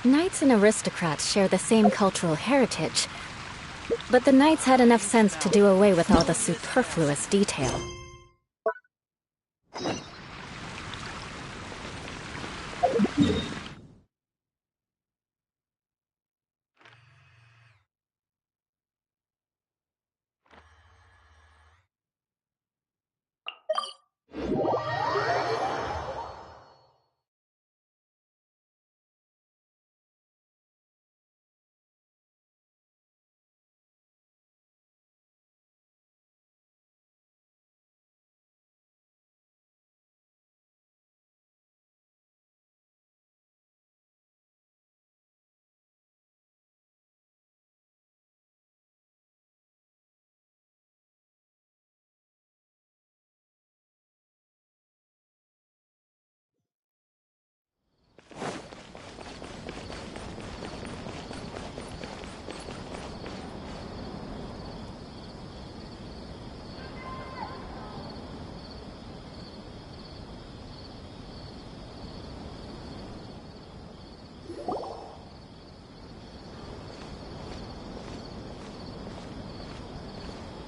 Knights and aristocrats share the same cultural heritage, but the knights had enough sense to do away with all the superfluous detail.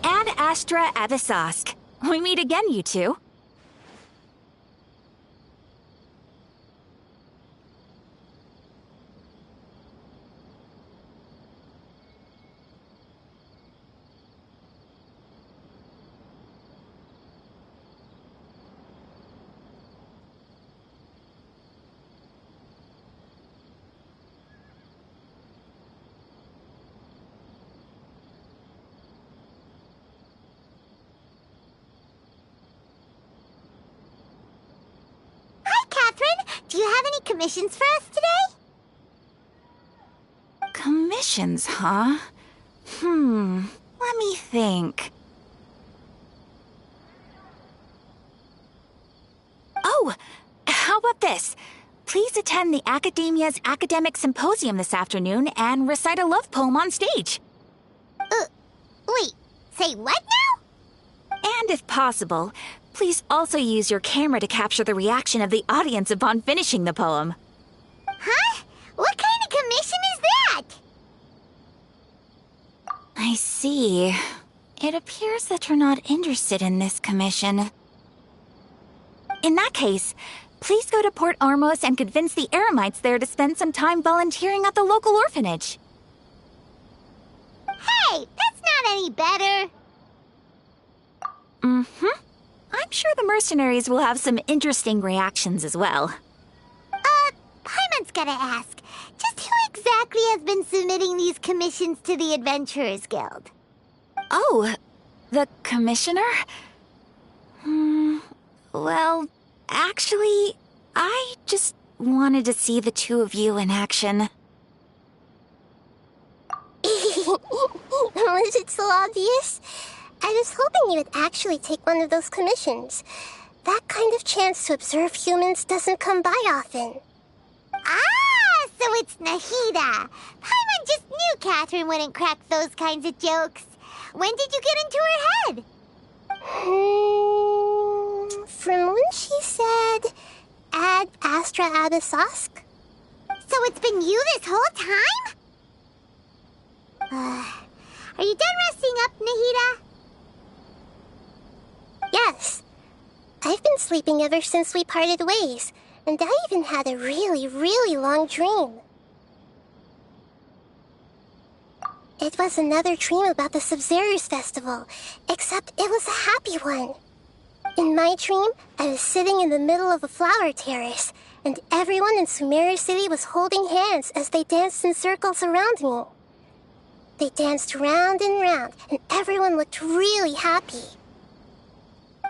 Ad Astra Abyssosque. We meet again, you two. Do you have any commissions for us today? Commissions, huh? Let me think. Oh, how about this? Please attend the Academia's Academic Symposium this afternoon and recite a love poem on stage. Wait, say what now? And if possible, please also use your camera to capture the reaction of the audience upon finishing the poem. Huh? What kind of commission is that? I see. It appears that you're not interested in this commission. In that case, please go to Port Ormos and convince the Eremites there to spend some time volunteering at the local orphanage. Hey, that's not any better. I'm sure the mercenaries will have some interesting reactions as well. Paimon's gotta ask, just who exactly has been submitting these commissions to the Adventurers Guild? Oh, the commissioner? Well, actually, I just wanted to see the two of you in action. Was it so obvious? I was hoping you would actually take one of those commissions. That kind of chance to observe humans doesn't come by often. Ah, so it's Nahida. Paimon just knew Catherine wouldn't crack those kinds of jokes. When did you get into her head? From when she said, Ad Astra Abyssosque. So it's been you this whole time? Are you done resting up, Nahida? Yes. I've been sleeping ever since we parted ways, and I even had a really, really long dream. It was another dream about the Sub-Zerus Festival, except it was a happy one. In my dream, I was sitting in the middle of a flower terrace, and everyone in Sumeru City was holding hands as they danced in circles around me. They danced round and round, and everyone looked really happy.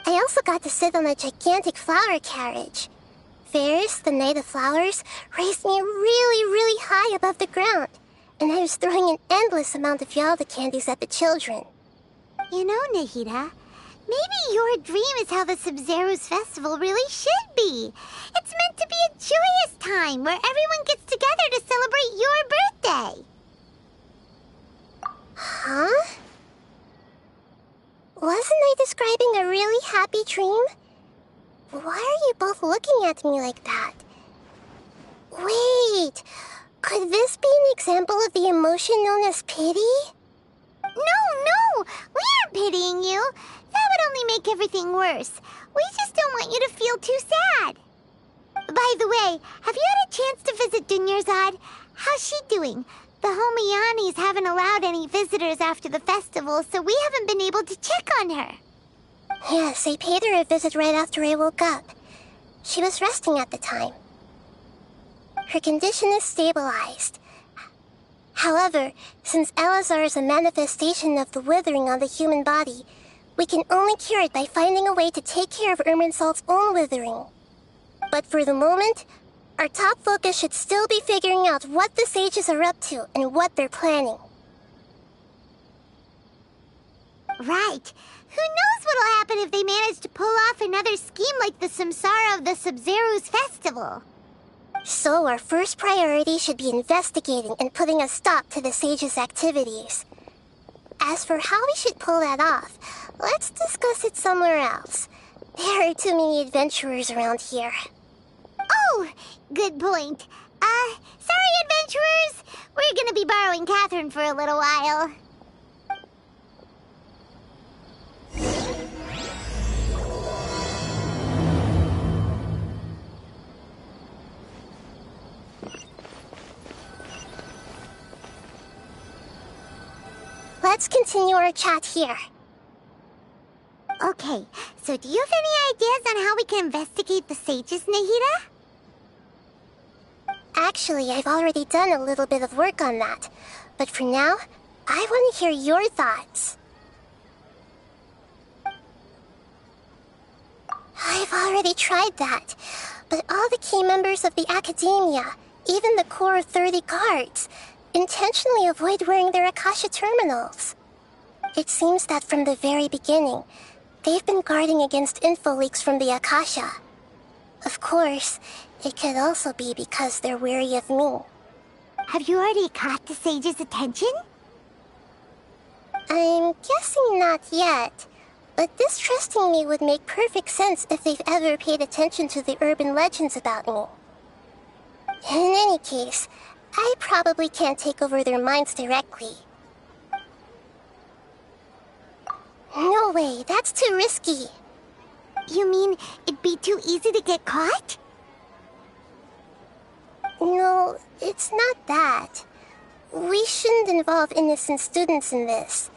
I also got to sit on a gigantic flower carriage. Ferris, the Knight of Flowers, raised me really, really high above the ground, and I was throwing an endless amount of Yalda candies at the children. You know, Nahida, maybe your dream is how the Sub-Zerus Festival really should be. It's meant to be a joyous time where everyone gets together to celebrate your birthday. Huh? Wasn't I describing a really happy dream? Why are you both looking at me like that? Wait, could this be an example of the emotion known as pity? No, we aren't pitying you. That would only make everything worse. We just don't want you to feel too sad. By the way, have you had a chance to visit Dunyarzad? How's she doing? The Homiyanis haven't allowed any visitors after the festival, so we haven't been able to check on her. Yes, I paid her a visit right after I woke up. She was resting at the time. Her condition is stabilized. However, since Elazar is a manifestation of the withering on the human body, we can only cure it by finding a way to take care of Irminsul's own withering. But for the moment, our top focus should still be figuring out what the sages are up to and what they're planning. Right. Who knows what'll happen if they manage to pull off another scheme like the Samsara of the Sub-Zero's festival? So our first priority should be investigating and putting a stop to the sages' activities. As for how we should pull that off, let's discuss it somewhere else. There are too many adventurers around here. Oh, good point. Sorry, adventurers. We're gonna be borrowing Catherine for a little while. Let's continue our chat here. Okay, so do you have any ideas on how we can investigate the sages, Nahida? Actually, I've already done a little bit of work on that. But for now, I want to hear your thoughts. I've already tried that. But all the key members of the Academia, even the core 30 guards, intentionally avoid wearing their Akasha terminals. It seems that from the very beginning, they've been guarding against info leaks from the Akasha. Of course, it could also be because they're wary of me. Have you already caught the sage's attention? I'm guessing not yet, but distrusting me would make perfect sense if they've ever paid attention to the urban legends about me. In any case, I probably can't take over their minds directly. No way, that's too risky. You mean it'd be too easy to get caught? No, it's not that. We shouldn't involve innocent students in this.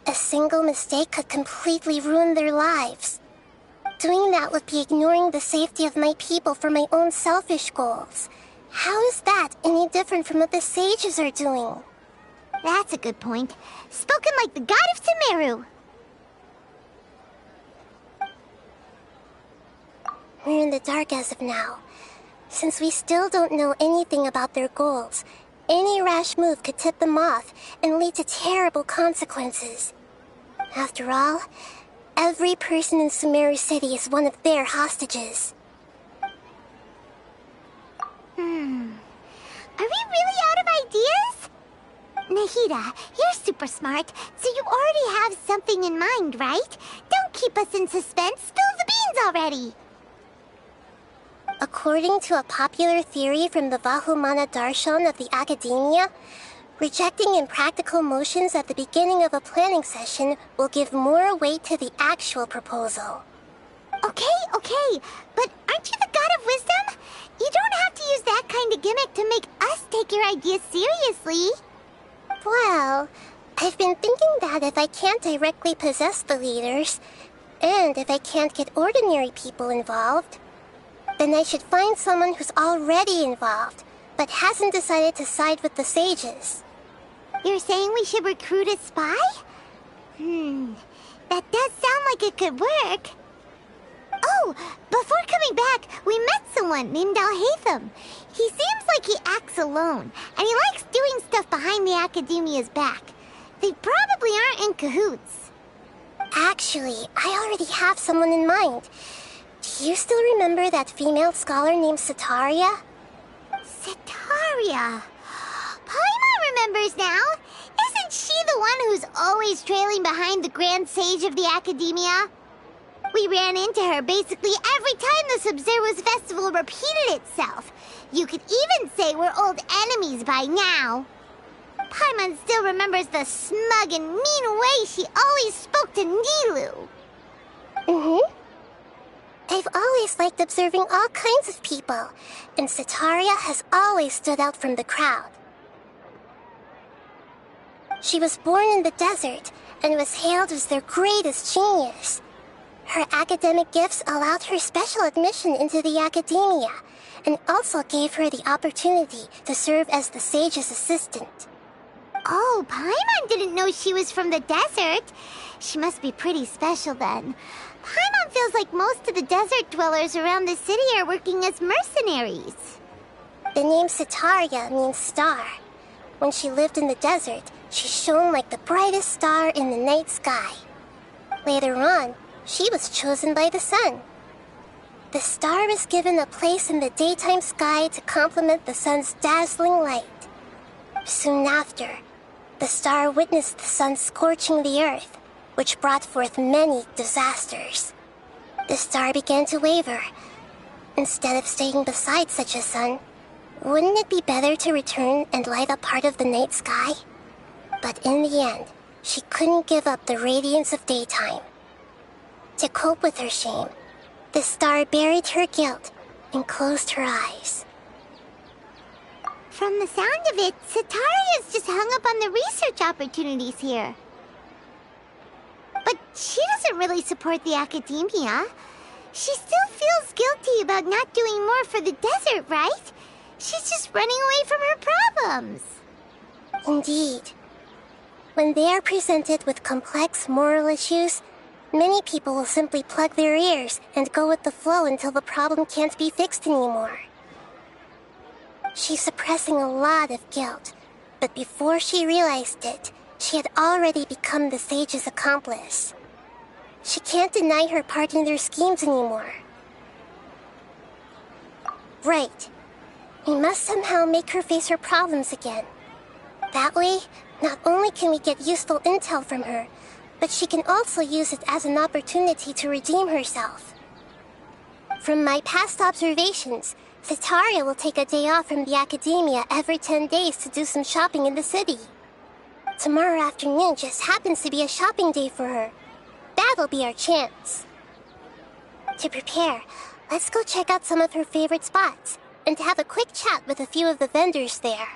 A single mistake could completely ruin their lives. Doing that would be ignoring the safety of my people for my own selfish goals. How is that any different from what the sages are doing? That's a good point. Spoken like the god of Sumeru. We're in the dark as of now. Since we still don't know anything about their goals, any rash move could tip them off and lead to terrible consequences. After all, every person in Sumeru City is one of their hostages. Are we really out of ideas? Nahida, you're super smart, so you already have something in mind, right? Don't keep us in suspense. Spill the beans already. According to a popular theory from the Vahumana Darshan of the Academia, rejecting impractical motions at the beginning of a planning session will give more weight to the actual proposal. Okay, but aren't you the god of wisdom? You don't have to use that kind of gimmick to make us take your ideas seriously. Well, I've been thinking that if I can't directly possess the leaders, and if I can't get ordinary people involved, then I should find someone who's already involved, but hasn't decided to side with the sages. You're saying we should recruit a spy? That does sound like it could work. Oh, before coming back, we met someone named Alhaitham. He seems like he acts alone, and he likes doing stuff behind the Academia's back. They probably aren't in cahoots. Actually, I already have someone in mind. Do you still remember that female scholar named Setaria? Setaria. Paimon remembers now. Isn't Isn't she the one who's always trailing behind the Grand Sage of the Academia? We ran into her basically every time the Sub-Zero's festival repeated itself. You could even say we're old enemies by now. Paimon still remembers the smug and mean way she always spoke to Nilou. I've always liked observing all kinds of people, and Setaria has always stood out from the crowd. She was born in the desert and was hailed as their greatest genius. Her academic gifts allowed her special admission into the academia, and also gave her the opportunity to serve as the sage's assistant. Oh, Paimon didn't know she was from the desert. She must be pretty special then. Paimon feels like most of the desert dwellers around the city are working as mercenaries. The name Setaria means star. When she lived in the desert, she shone like the brightest star in the night sky. Later on, she was chosen by the sun. The star was given a place in the daytime sky to complement the sun's dazzling light. Soon after, the star witnessed the sun scorching the earth, which brought forth many disasters. The star began to waver. Instead of staying beside such a sun, wouldn't it be better to return and light up part of the night sky? But in the end, she couldn't give up the radiance of daytime. To cope with her shame, the star buried her guilt and closed her eyes. From the sound of it, Setaria's just hung up on the research opportunities here. But she doesn't really support the academia. She still feels guilty about not doing more for the desert, right? She's just running away from her problems. Indeed. When they are presented with complex moral issues, many people will simply plug their ears and go with the flow until the problem can't be fixed anymore. She's suppressing a lot of guilt, but before she realized it, she had already become the sage's accomplice. She can't deny her part in their schemes anymore. Right. We must somehow make her face her problems again. That way, not only can we get useful intel from her, but she can also use it as an opportunity to redeem herself. From my past observations, Setaria will take a day off from the academia every 10 days to do some shopping in the city. Tomorrow afternoon just happens to be a shopping day for her. That'll be our chance. To prepare, let's go check out some of her favorite spots, and have a quick chat with a few of the vendors there.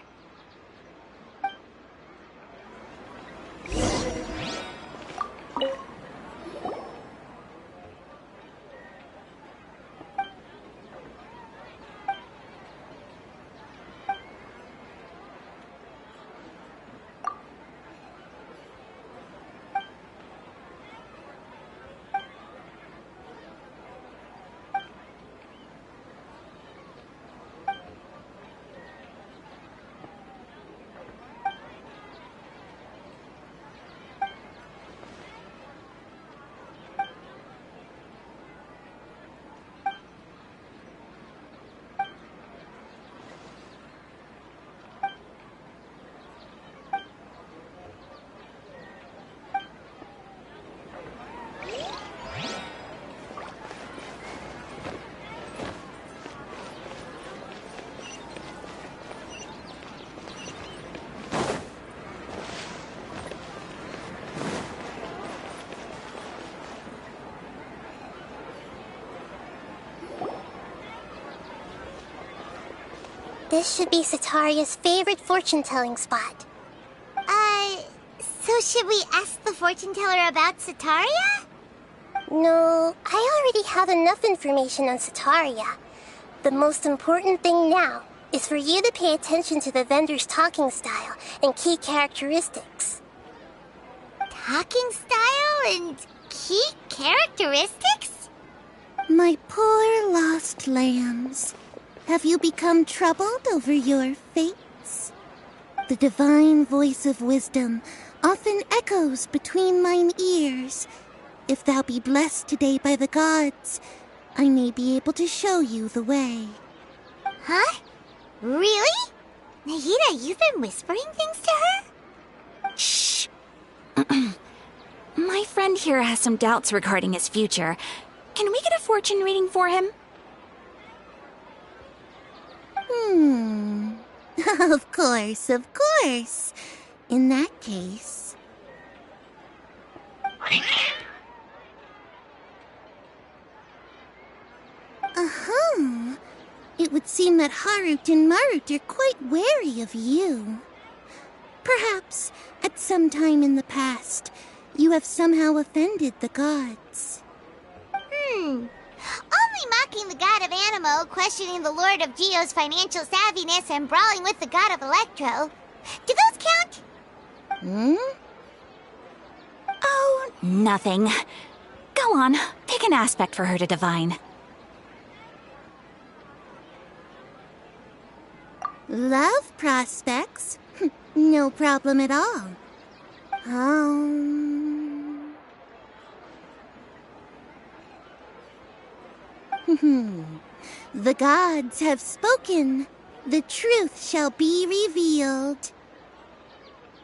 This should be Setaria's favorite fortune-telling spot. So should we ask the fortune teller about Setaria? No, I already have enough information on Setaria. The most important thing now is for you to pay attention to the vendor's talking style and key characteristics. Talking style and key characteristics? My poor lost lambs. Have you become troubled over your fates? The divine voice of wisdom often echoes between mine ears. If thou be blessed today by the gods, I may be able to show you the way. Huh? Really? Nahida, you've been whispering things to her? Shh. My friend here has some doubts regarding his future. Can we get a fortune reading for him? Of course, of course. In that case... It would seem that Harut and Marut are quite wary of you. Perhaps, at some time in the past, you have somehow offended the gods. Only mocking the god of Animo, questioning the Lord of Geo's financial savviness, and brawling with the god of Electro. Do those count? Oh, nothing. Go on, pick an aspect for her to divine. Love prospects? No problem at all. The gods have spoken. The truth shall be revealed.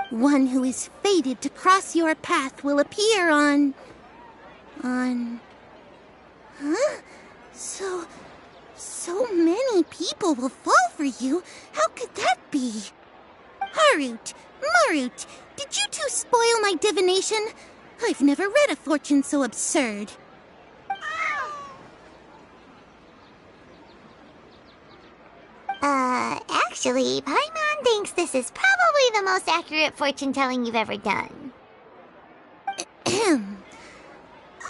One who is fated to cross your path will appear on... Huh? So many people will fall for you. How could that be? Harut, Marut, did you two spoil my divination? I've never read a fortune so absurd. Actually, Paimon thinks this is probably the most accurate fortune-telling you've ever done.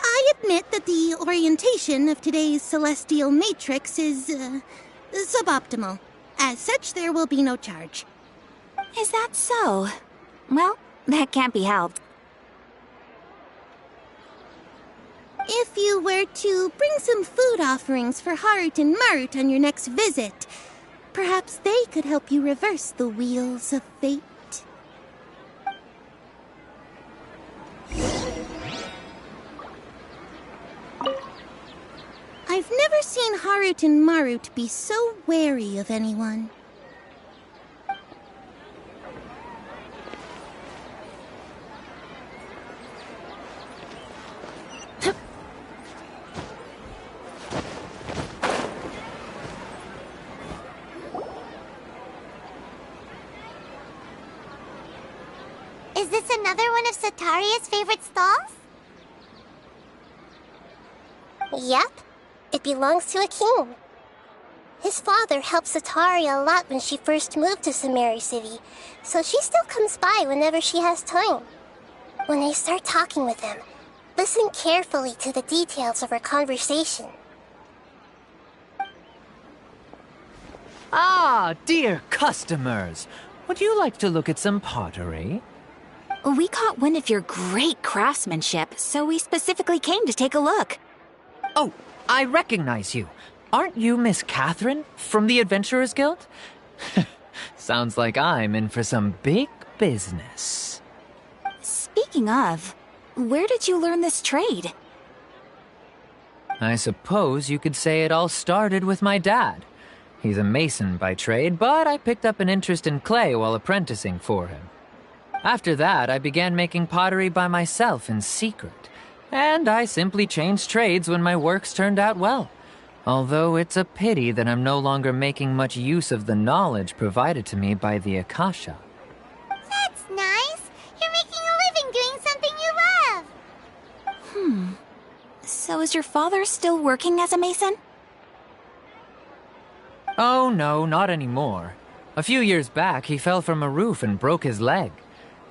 I admit that the orientation of today's celestial matrix is, suboptimal. As such, there will be no charge. Is that so? Well, that can't be helped. If you were to bring some food offerings for Harut and Marut on your next visit, perhaps they could help you reverse the wheels of fate. I've never seen Harut and Marut be so wary of anyone. Is this another one of Sataria's favorite stalls? Yep. It belongs to a king. His father helped Sataria a lot when she first moved to Samari City, so she still comes by whenever she has time. When I start talking with him, listen carefully to the details of our conversation. Ah, dear customers! Would you like to look at some pottery? We caught wind of your great craftsmanship, so we specifically came to take a look. Oh, I recognize you. Aren't you Miss Catherine from the Adventurers Guild? Sounds like I'm in for some big business. Speaking of, where did you learn this trade? I suppose you could say it all started with my dad. He's a mason by trade, but I picked up an interest in clay while apprenticing for him. After that, I began making pottery by myself in secret. And I simply changed trades when my works turned out well. Although it's a pity that I'm no longer making much use of the knowledge provided to me by the Akasha. That's nice. You're making a living doing something you love. So is your father still working as a mason? Oh no, not anymore. A few years back, he fell from a roof and broke his leg.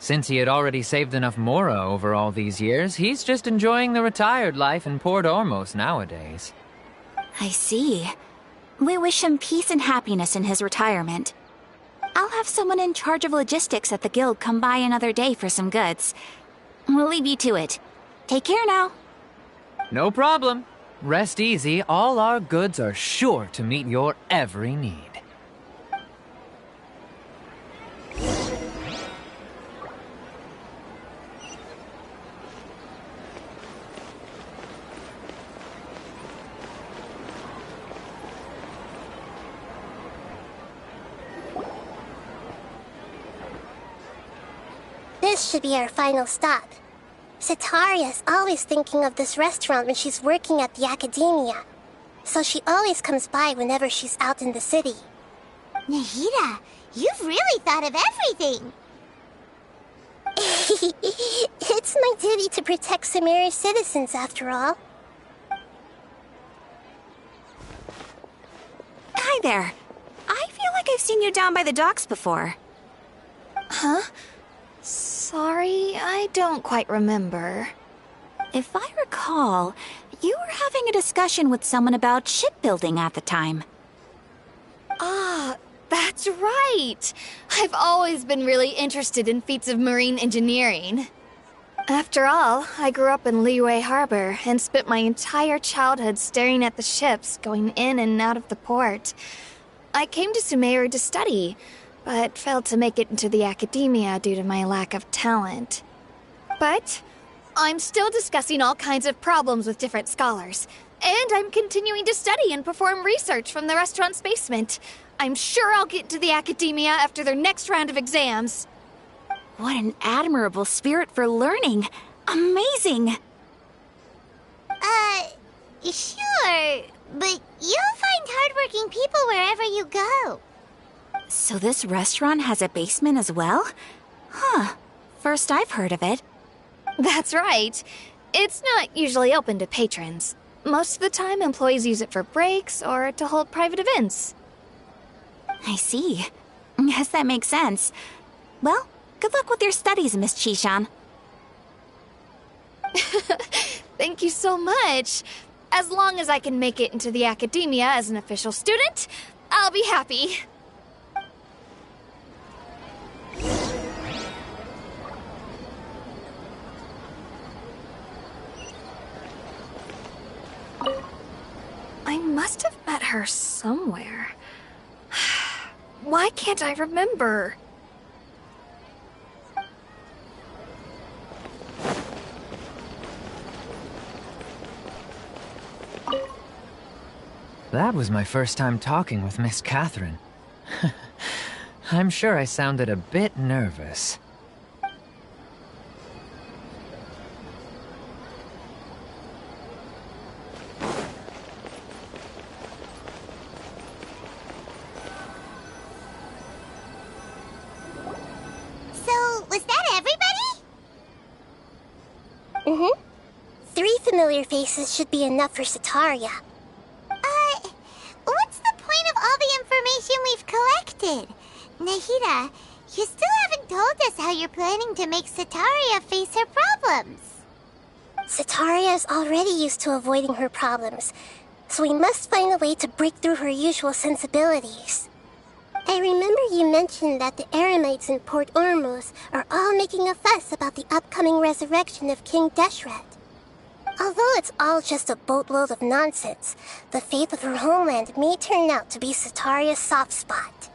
Since he had already saved enough Mora over all these years, he's just enjoying the retired life in Port Ormos nowadays. I see. We wish him peace and happiness in his retirement. I'll have someone in charge of logistics at the guild come by another day for some goods. We'll leave you to it. Take care now. No problem. Rest easy, all our goods are sure to meet your every need. This should be our final stop. Cetaria's always thinking of this restaurant when she's working at the academia, so she always comes by whenever she's out in the city. Nahida, you've really thought of everything! It's my duty to protect Sumerio's citizens, after all. Hi there. I feel like I've seen you down by the docks before. Huh? Sorry, I don't quite remember. If I recall, you were having a discussion with someone about shipbuilding at the time. Ah, that's right! I've always been really interested in feats of marine engineering. After all, I grew up in Liyue Harbor and spent my entire childhood staring at the ships going in and out of the port. I came to Sumeru to study, but failed to make it into the academia due to my lack of talent. But I'm still discussing all kinds of problems with different scholars, and I'm continuing to study and perform research from the restaurant's basement. I'm sure I'll get to the academia after their next round of exams. What an admirable spirit for learning. Amazing! Sure, but you'll find hardworking people wherever you go. So this restaurant has a basement as well? Huh. First I've heard of it. That's right. It's not usually open to patrons. Most of the time, employees use it for breaks or to hold private events. I see. Guess that makes sense. Well, good luck with your studies, Miss Chishan. Thank you so much. As long as I can make it into the academia as an official student, I'll be happy. I must have met her somewhere. Why can't I remember? That was my first time talking with Miss Catherine. I'm sure I sounded a bit nervous. So, was that everybody? Mm-hmm. 3 familiar faces should be enough for Cetaria. What's the point of all the information we've collected? Nahida, you still haven't told us how you're planning to make Cetaria face her problems. Cetaria is already used to avoiding her problems, so we must find a way to break through her usual sensibilities. I remember you mentioned that the Eremites in Port Ormuz are all making a fuss about the upcoming resurrection of King Deshret. Although it's all just a boatload of nonsense, the fate of her homeland may turn out to be Cetaria's soft spot.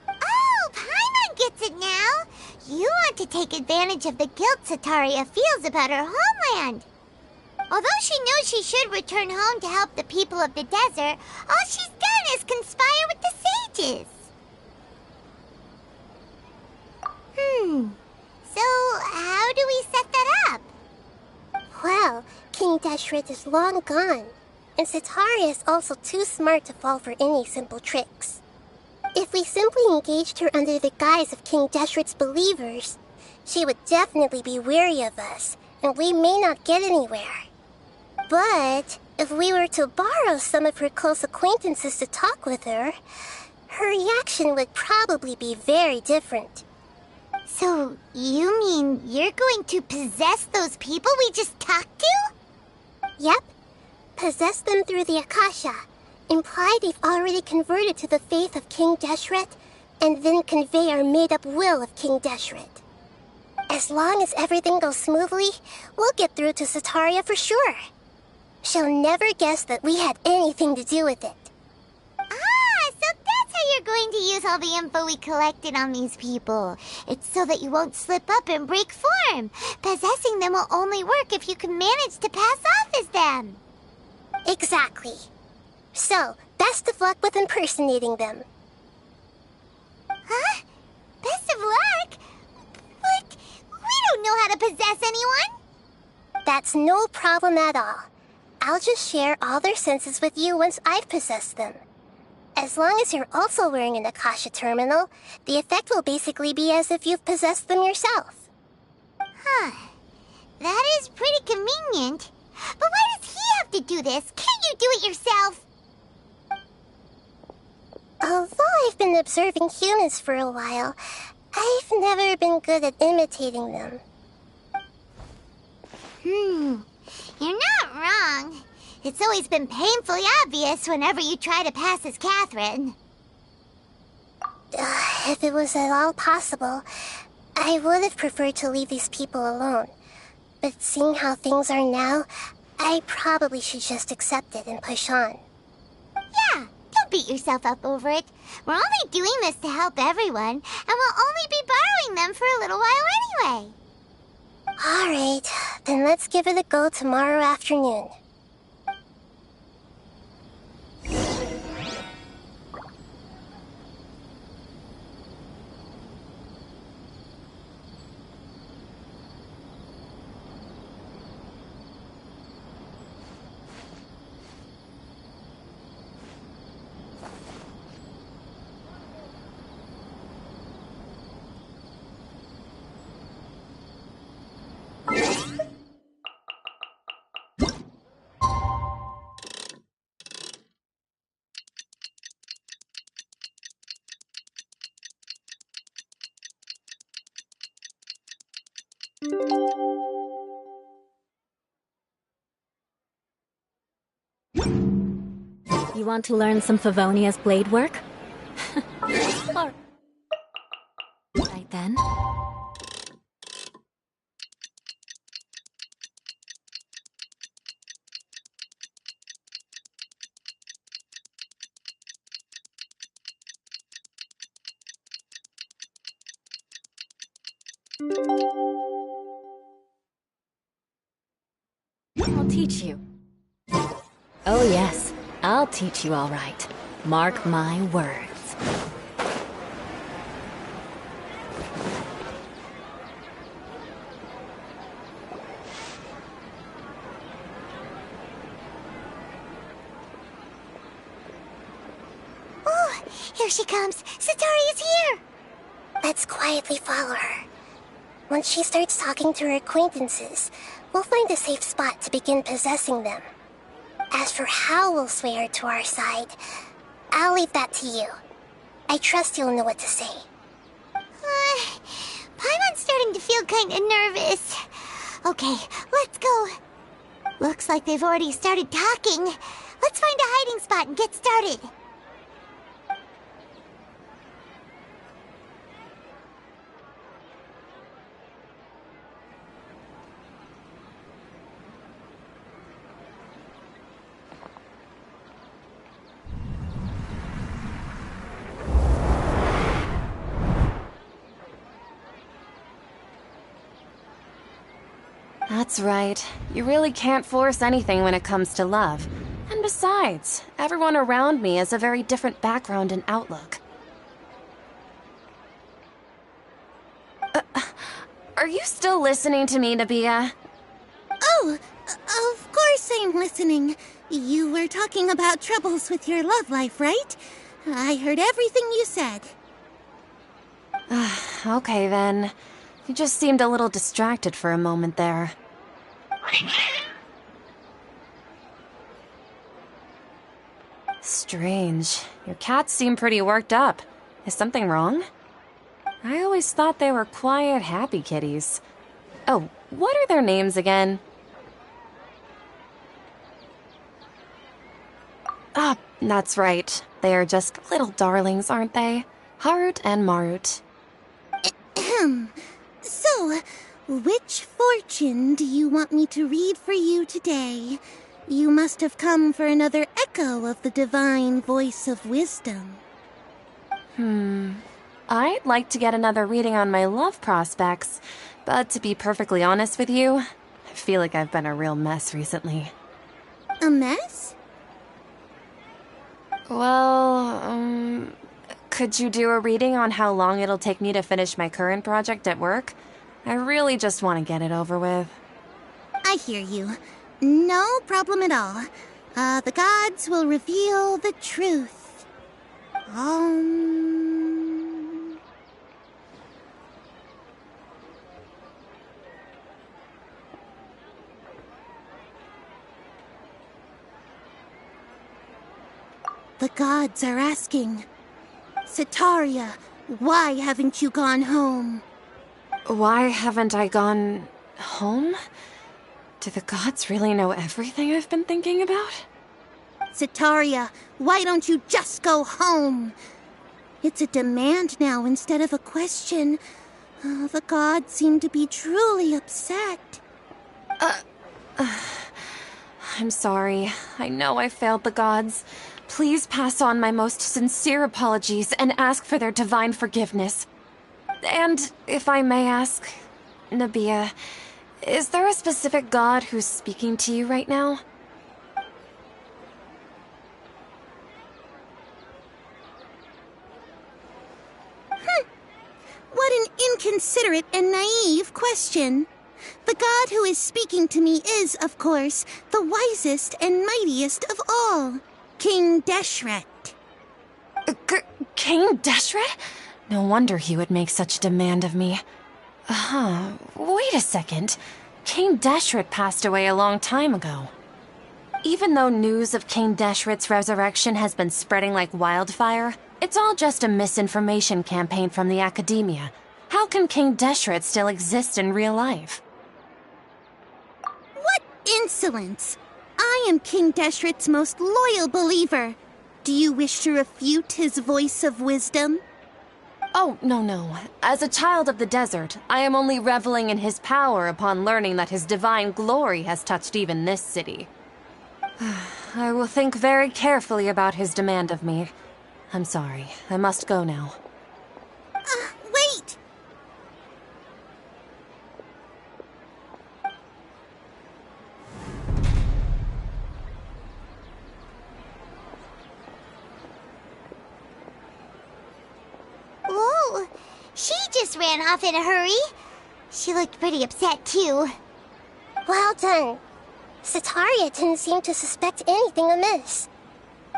Oh, Paimon gets it now! You want to take advantage of the guilt Cetaria feels about her homeland. Although she knows she should return home to help the people of the desert, all she's done is conspire with the sages. So how do we set that up? Well, King Deshret is long gone, and Cetaria is also too smart to fall for any simple tricks. If we simply engaged her under the guise of King Deshret's believers, she would definitely be wary of us, and we may not get anywhere. But if we were to borrow some of her close acquaintances to talk with her, her reaction would probably be very different. So, you mean you're going to possess those people we just talked to? Yep. Possess them through the Akasha. Imply they've already converted to the faith of King Deshret, and then convey our made-up will of King Deshret. As long as everything goes smoothly, we'll get through to Cetaria for sure. She'll never guess that we had anything to do with it. So that's how you're going to use all the info we collected on these people. It's so that you won't slip up and break form. Possessing them will only work if you can manage to pass off as them. Exactly. So, best of luck with impersonating them. Huh? Best of luck? But know how to possess anyone? That's no problem at all. I'll just share all their senses with you once I've possessed them. As long as you're also wearing an Akasha terminal, the effect will basically be as if you've possessed them yourself. Huh. That is pretty convenient. But why does he have to do this? Can't you do it yourself? Although I've been observing humans for a while, I've never been good at imitating them. You're not wrong. It's always been painfully obvious whenever you try to pass as Catherine. If it was at all possible, I would have preferred to leave these people alone. But seeing how things are now, I probably should just accept it and push on. Yeah, don't beat yourself up over it. We're only doing this to help everyone, and we'll only be borrowing them for a little while anyway. Alright, then let's give it a go tomorrow afternoon. You want to learn some Favonia's blade work? All right then. I'll teach you. Oh yes, I'll teach you all right. Mark my words. Oh, here she comes. Satori is here. Let's quietly follow her. Once she starts talking to her acquaintances, we'll find a safe spot to begin possessing them. As for how we'll sway her to our side, I'll leave that to you. I trust you'll know what to say. Paimon's starting to feel kinda nervous. Okay, let's go. Looks like they've already started talking. Let's find a hiding spot and get started. That's right. You really can't force anything when it comes to love. And besides, everyone around me has a very different background and outlook. Are you still listening to me, Nabia? Oh, of course I'm listening. You were talking about troubles with your love life, right? I heard everything you said. Okay then. You just seemed a little distracted for a moment there. Strange. Your cats seem pretty worked up. Is something wrong? I always thought they were quiet, happy kitties. Oh, what are their names again? Ah, that's right. They are just little darlings, aren't they? Harut and Marut. So, which fortune do you want me to read for you today? You must have come for another echo of the divine voice of wisdom. I'd like to get another reading on my love prospects, but to be perfectly honest with you, I feel like I've been a real mess recently. A mess? Well, could you do a reading on how long it'll take me to finish my current project at work? I really just want to get it over with. I hear you. No problem at all. The gods will reveal the truth. The gods are asking, Setaria, why haven't you gone home? Why haven't I gone home? Do the gods really know everything I've been thinking about? Setaria, why don't you just go home? It's a demand now instead of a question. The gods seem to be truly upset. I'm sorry. I know I failed the gods. Please pass on my most sincere apologies and ask for their divine forgiveness. And if I may ask, Nabia, is there a specific god who's speaking to you right now? What an inconsiderate and naive question. The god who is speaking to me is, of course, the wisest and mightiest of all, King Deshret. King Deshret? No wonder he would make such a demand of me. Wait a second. King Deshret passed away a long time ago. Even though news of King Deshret's resurrection has been spreading like wildfire, it's all just a misinformation campaign from the academia. How can King Deshret still exist in real life? What insolence! I am King Deshret's most loyal believer. Do you wish to refute his voice of wisdom? Oh, no. As a child of the desert, I am only reveling in his power upon learning that his divine glory has touched even this city. I will think very carefully about his demand of me. I'm sorry. I must go now. Wait! Whoa! She just ran off in a hurry. She looked pretty upset, too. Well done. Setaria didn't seem to suspect anything amiss.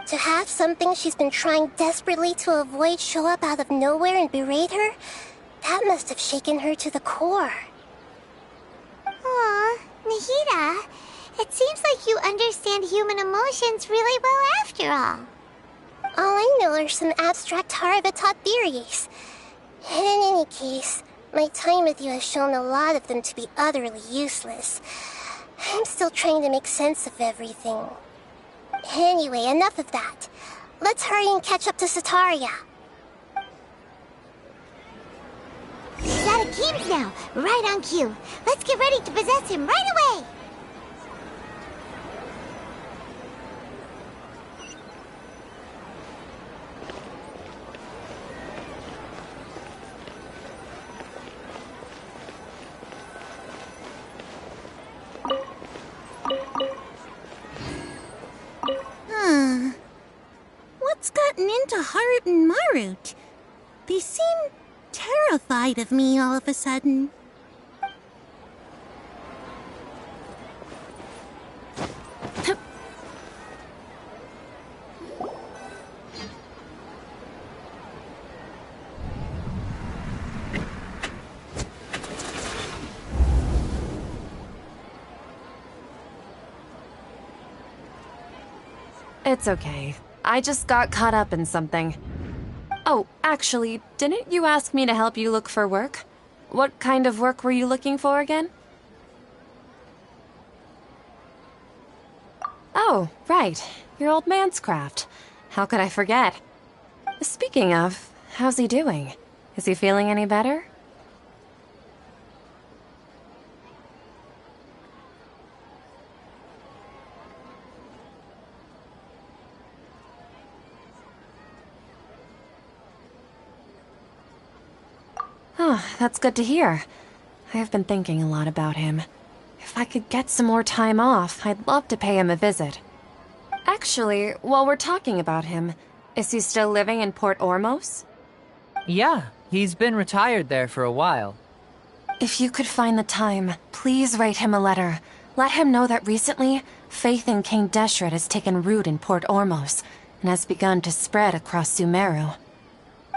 To have something she's been trying desperately to avoid show up out of nowhere and berate her, that must have shaken her to the core. Aw, Nahida, it seems like you understand human emotions really well after all. All I know are some abstract Harvard-taught theories. And in any case, my time with you has shown a lot of them to be utterly useless. I'm still trying to make sense of everything. Anyway, enough of that. Let's hurry and catch up to Setaria. He's out of games now, right on cue. Let's get ready to possess him right away! What's gotten into Haru and Marut? They seem terrified of me all of a sudden. It's okay. I just got caught up in something. Oh, actually, didn't you ask me to help you look for work? What kind of work were you looking for again? Oh, right. Your old man's craft. How could I forget? Speaking of, how's he doing? Is he feeling any better? Oh, that's good to hear. I have been thinking a lot about him. If I could get some more time off, I'd love to pay him a visit. Actually, while we're talking about him, is he still living in Port Ormos? Yeah, he's been retired there for a while. If you could find the time, please write him a letter. Let him know that recently, faith in King Deshret has taken root in Port Ormos and has begun to spread across Sumeru.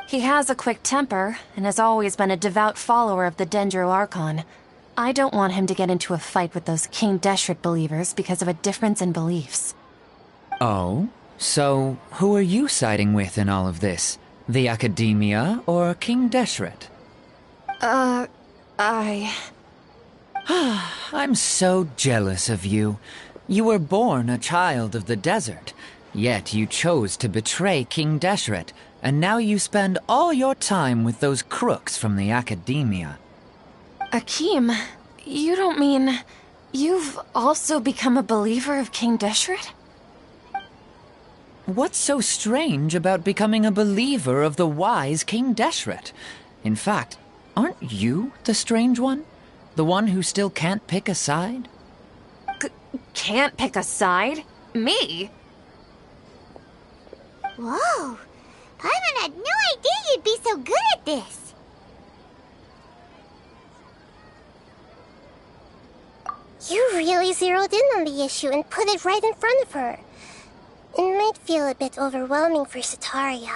He has a quick temper and has always been a devout follower of the Dendro Archon. I don't want him to get into a fight with those King Deshret believers because of a difference in beliefs. Oh? So, who are you siding with in all of this? The Academia or King Deshret? I'm so jealous of you. You were born a child of the desert, yet you chose to betray King Deshret, and now you spend all your time with those crooks from the Academia. Akeem, you don't mean... you've also become a believer of King Deshret? What's so strange about becoming a believer of the wise King Deshret? In fact, aren't you the strange one? The one who still can't pick a side? Can't pick a side? Me? Whoa! Paimon had no idea you'd be so good at this! You really zeroed in on the issue and put it right in front of her. It might feel a bit overwhelming for Setaria.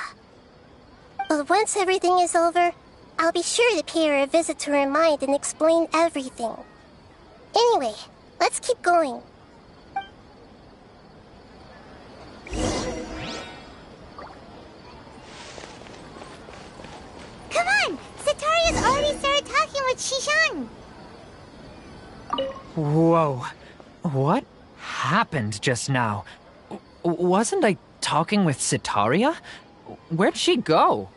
But once everything is over, I'll be sure to pay her a visit to her mind and explain everything. Anyway, let's keep going. Come on! Setaria's already started talking with Shishan! Whoa. What happened just now? Wasn't I talking with Setaria? Where'd she go?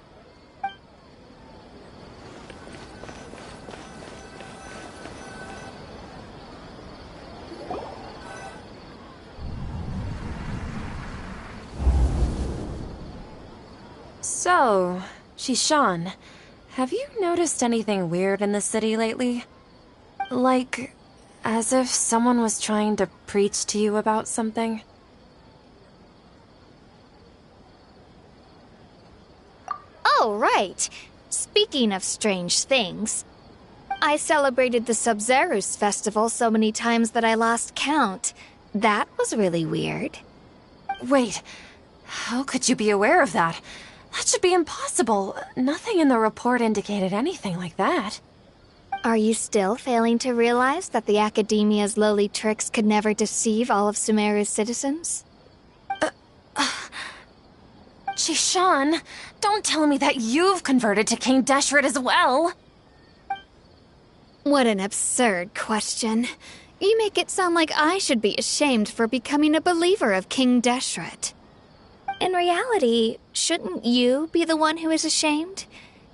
So, Shishan, have you noticed anything weird in the city lately? Like, as if someone was trying to preach to you about something? Oh, right. Speaking of strange things, I celebrated the Sub-Zerus festival so many times that I lost count. That was really weird. Wait, how could you be aware of that? That should be impossible. Nothing in the report indicated anything like that. Are you still failing to realize that the Academia's lowly tricks could never deceive all of Sumeru's citizens? Shishan, don't tell me that you've converted to King Deshret as well! What an absurd question. You make it sound like I should be ashamed for becoming a believer of King Deshret. In reality, shouldn't you be the one who is ashamed?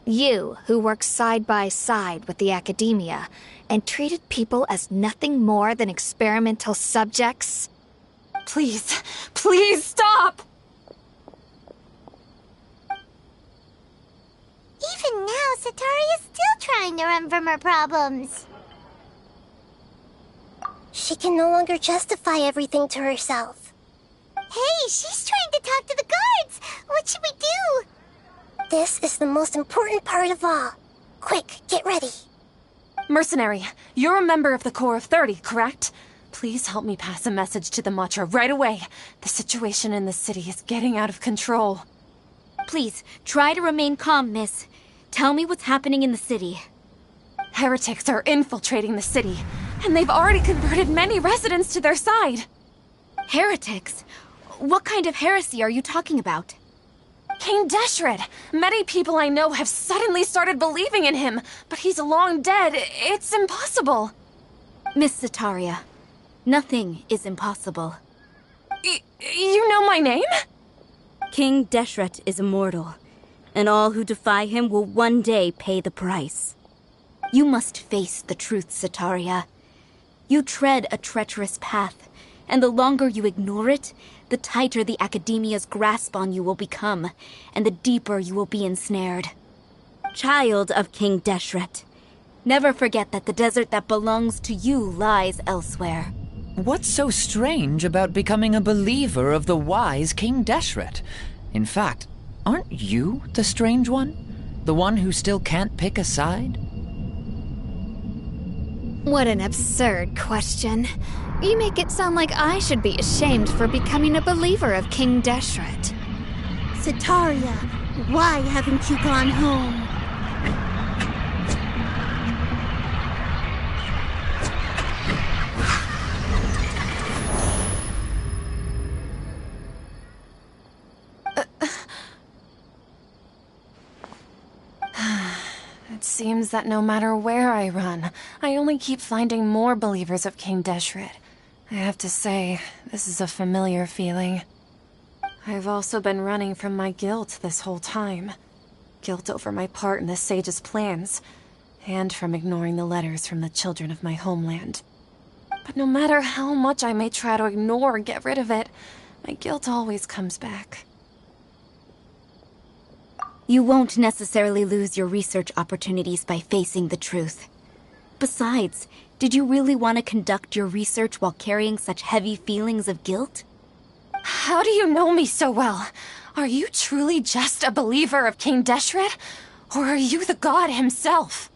You, who works side by side with the Academia, and treated people as nothing more than experimental subjects? Please, please stop! Even now, Setaria's still trying to run from her problems. She can no longer justify everything to herself. Hey, she's trying to talk to the guards! What should we do? This is the most important part of all. Quick, get ready. Mercenary, you're a member of the Corps of 30, correct? Please help me pass a message to the Matcha right away. The situation in the city is getting out of control. Please, try to remain calm, miss. Tell me what's happening in the city. Heretics are infiltrating the city, and they've already converted many residents to their side. Heretics? What kind of heresy are you talking about? King Deshret! Many people I know have suddenly started believing in him, but he's long dead. It's impossible. Miss Setaria, nothing is impossible. You know my name? King Deshret is immortal, and all who defy him will one day pay the price. You must face the truth, Setaria. You tread a treacherous path, and the longer you ignore it, the tighter the Academia's grasp on you will become, and the deeper you will be ensnared. Child of King Deshret, never forget that the desert that belongs to you lies elsewhere. What's so strange about becoming a believer of the wise King Deshret? In fact, aren't you the strange one? The one who still can't pick a side? What an absurd question. You make it sound like I should be ashamed for becoming a believer of King Deshret. Setaria, why haven't you gone home? It seems that no matter where I run, I only keep finding more believers of King Deshret. I have to say, this is a familiar feeling. I've also been running from my guilt this whole time. Guilt over my part in the sage's plans, and from ignoring the letters from the children of my homeland. But no matter how much I may try to ignore or get rid of it, my guilt always comes back. You won't necessarily lose your research opportunities by facing the truth. Besides, did you really want to conduct your research while carrying such heavy feelings of guilt? How do you know me so well? Are you truly just a believer of King Deshret? Or are you the god himself?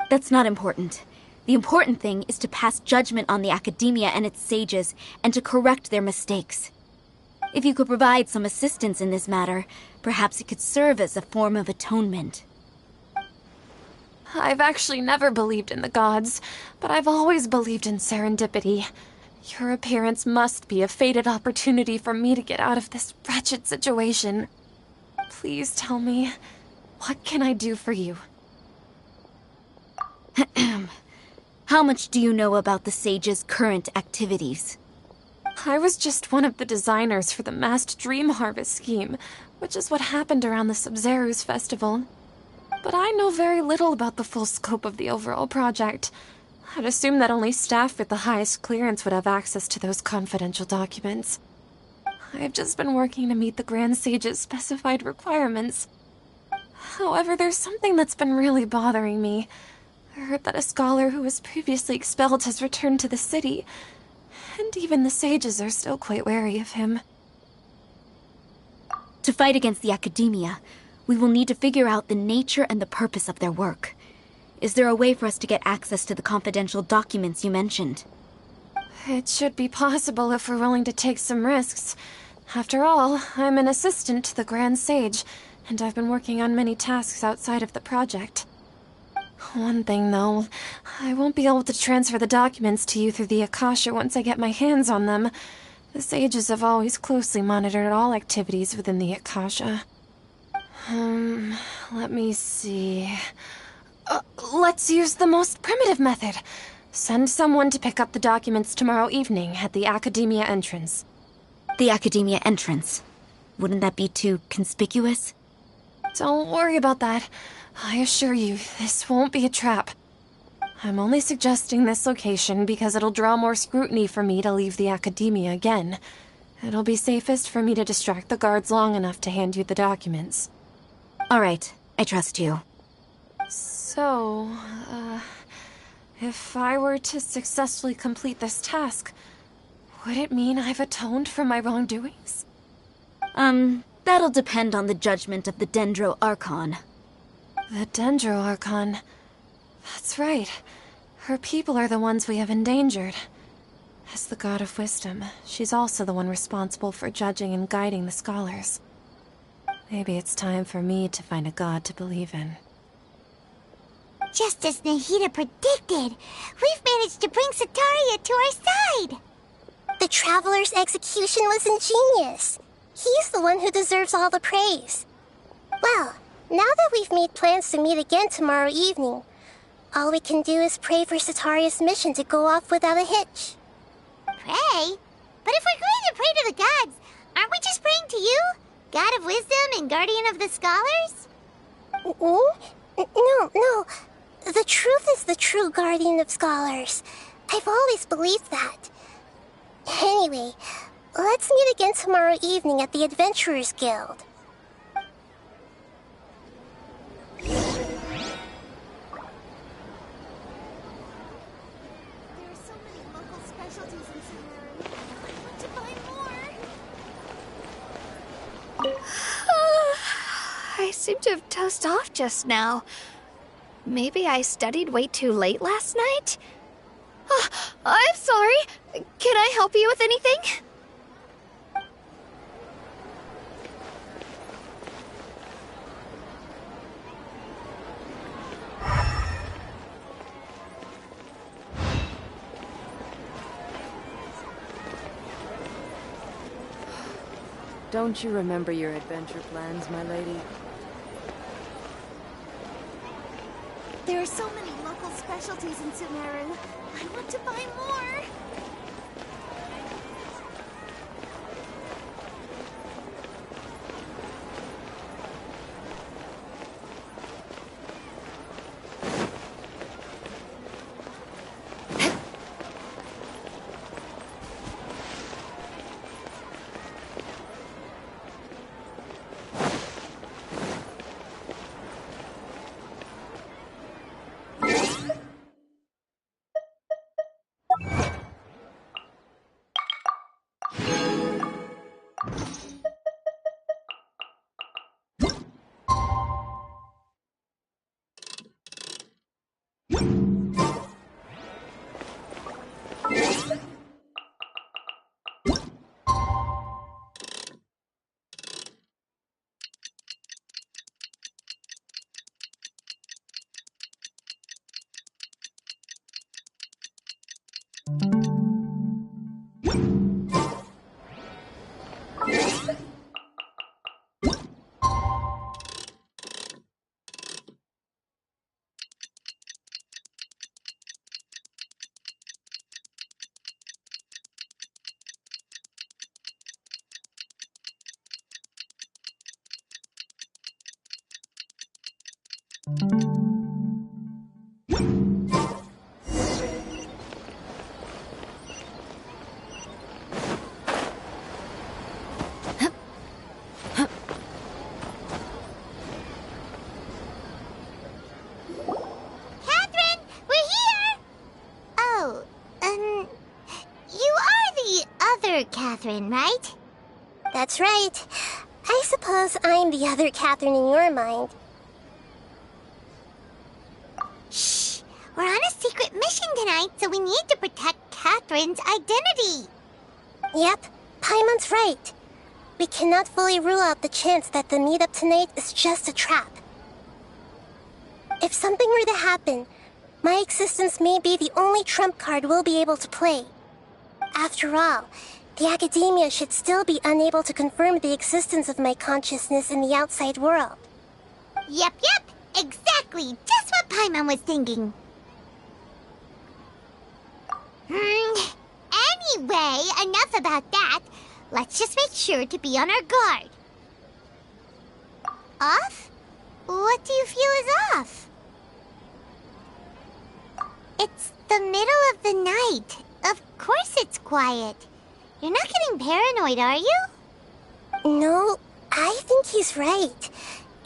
That's not important. The important thing is to pass judgment on the academia and its sages, and to correct their mistakes. If you could provide some assistance in this matter, perhaps it could serve as a form of atonement. I've actually never believed in the gods, but I've always believed in serendipity. Your appearance must be a fated opportunity for me to get out of this wretched situation. Please tell me, what can I do for you? How much do you know about the sage's current activities? I was just one of the designers for the massed dream harvest scheme, which is what happened around the Sub-Zeru's festival. But I know very little about the full scope of the overall project. I'd assume that only staff with the highest clearance would have access to those confidential documents. I've just been working to meet the Grand Sage's specified requirements. However, there's something that's been really bothering me. I heard that a scholar who was previously expelled has returned to the city, and even the sages are still quite wary of him. To fight against the academia, we will need to figure out the nature and the purpose of their work. Is there a way for us to get access to the confidential documents you mentioned? It should be possible if we're willing to take some risks. After all, I'm an assistant to the Grand Sage, and I've been working on many tasks outside of the project. One thing, though, I won't be able to transfer the documents to you through the Akasha once I get my hands on them. The sages have always closely monitored all activities within the Akasha. Let me see... let's use the most primitive method. Send someone to pick up the documents tomorrow evening at the Academia entrance. The Academia entrance? Wouldn't that be too conspicuous? Don't worry about that. I assure you, this won't be a trap. I'm only suggesting this location because it'll draw more scrutiny for me to leave the Academia again. It'll be safest for me to distract the guards long enough to hand you the documents. All right, I trust you. So, if I were to successfully complete this task, would it mean I've atoned for my wrongdoings? That'll depend on the judgment of the Dendro Archon. The Dendro Archon. That's right. Her people are the ones we have endangered. As the God of Wisdom, she's also the one responsible for judging and guiding the scholars. Maybe it's time for me to find a god to believe in. Just as Nahida predicted, we've managed to bring Setaria to our side! The Traveler's execution was ingenious. He's the one who deserves all the praise. Well, now that we've made plans to meet again tomorrow evening, all we can do is pray for Setaria's mission to go off without a hitch. Pray? But if we're going to pray to the gods, aren't we just praying to you? God of Wisdom and Guardian of the Scholars? No. The truth is the true Guardian of Scholars. I've always believed that. Anyway, let's meet again tomorrow evening at the Adventurers Guild. I seem to have dozed off just now. Maybe I studied way too late last night? I'm sorry. Can I help you with anything? Don't you remember your adventure plans, my lady? There are so many local specialties in Sumeru. I want to buy more. Catherine, right? That's right. I suppose I'm the other Catherine in your mind. Shh! We're on a secret mission tonight, so we need to protect Catherine's identity. Yep, Paimon's right. We cannot fully rule out the chance that the meetup tonight is just a trap. If something were to happen, my existence may be the only trump card we'll be able to play. After all, the Academia should still be unable to confirm the existence of my consciousness in the outside world. Yep. Exactly. Just what Paimon was thinking. Anyway, enough about that. Let's just make sure to be on our guard. Off? What do you feel is off? It's the middle of the night. Of course it's quiet. You're not getting paranoid, are you? No, I think he's right.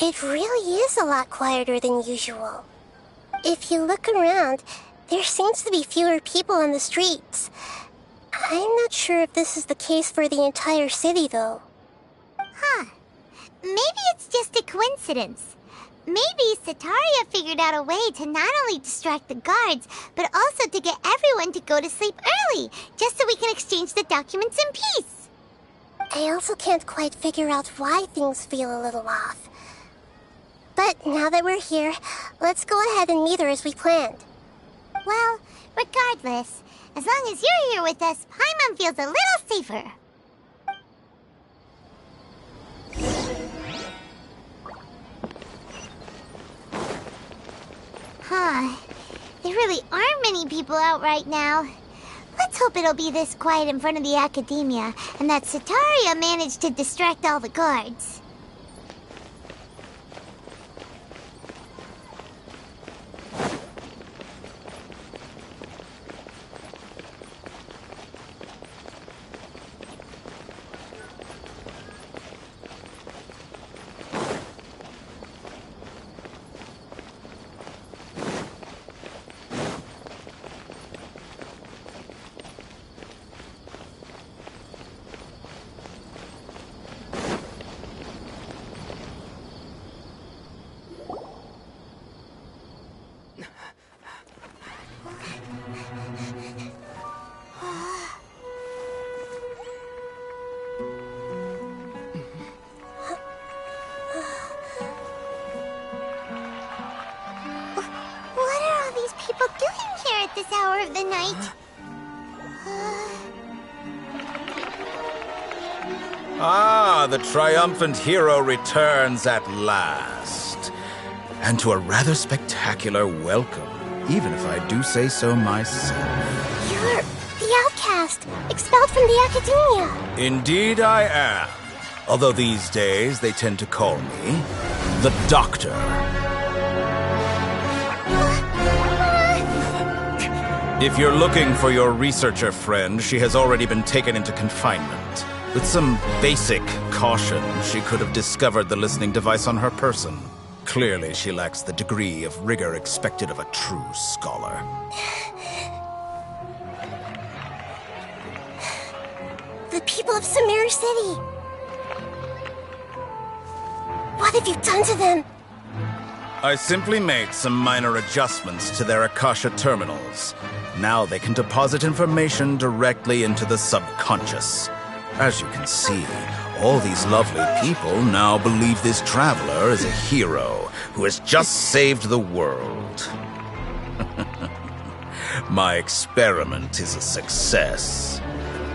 It really is a lot quieter than usual. If you look around, there seems to be fewer people on the streets. I'm not sure if this is the case for the entire city, though. Huh. Maybe it's just a coincidence. Maybe Setaria figured out a way to not only distract the guards, but also to get everyone to go to sleep early, just so we can exchange the documents in peace. I also can't quite figure out why things feel a little off. But now that we're here, let's go ahead and meet her as we planned. Well, regardless, as long as you're here with us, Paimon feels a little safer. Huh. There really aren't many people out right now. Let's hope it'll be this quiet in front of the Academia, and that Setaria managed to distract all the guards. this hour of the night. Ah, the triumphant hero returns at last. And to a rather spectacular welcome, even if I do say so myself. You're the outcast, expelled from the academia. Indeed I am. Although these days they tend to call me the Doctor. If you're looking for your researcher friend, she has already been taken into confinement. With some basic caution, she could have discovered the listening device on her person. Clearly, she lacks the degree of rigor expected of a true scholar. The people of Sumeru City. What have you done to them? I simply made some minor adjustments to their Akasha terminals. Now they can deposit information directly into the subconscious. As you can see, all these lovely people now believe this traveler is a hero who has just saved the world. My experiment is a success.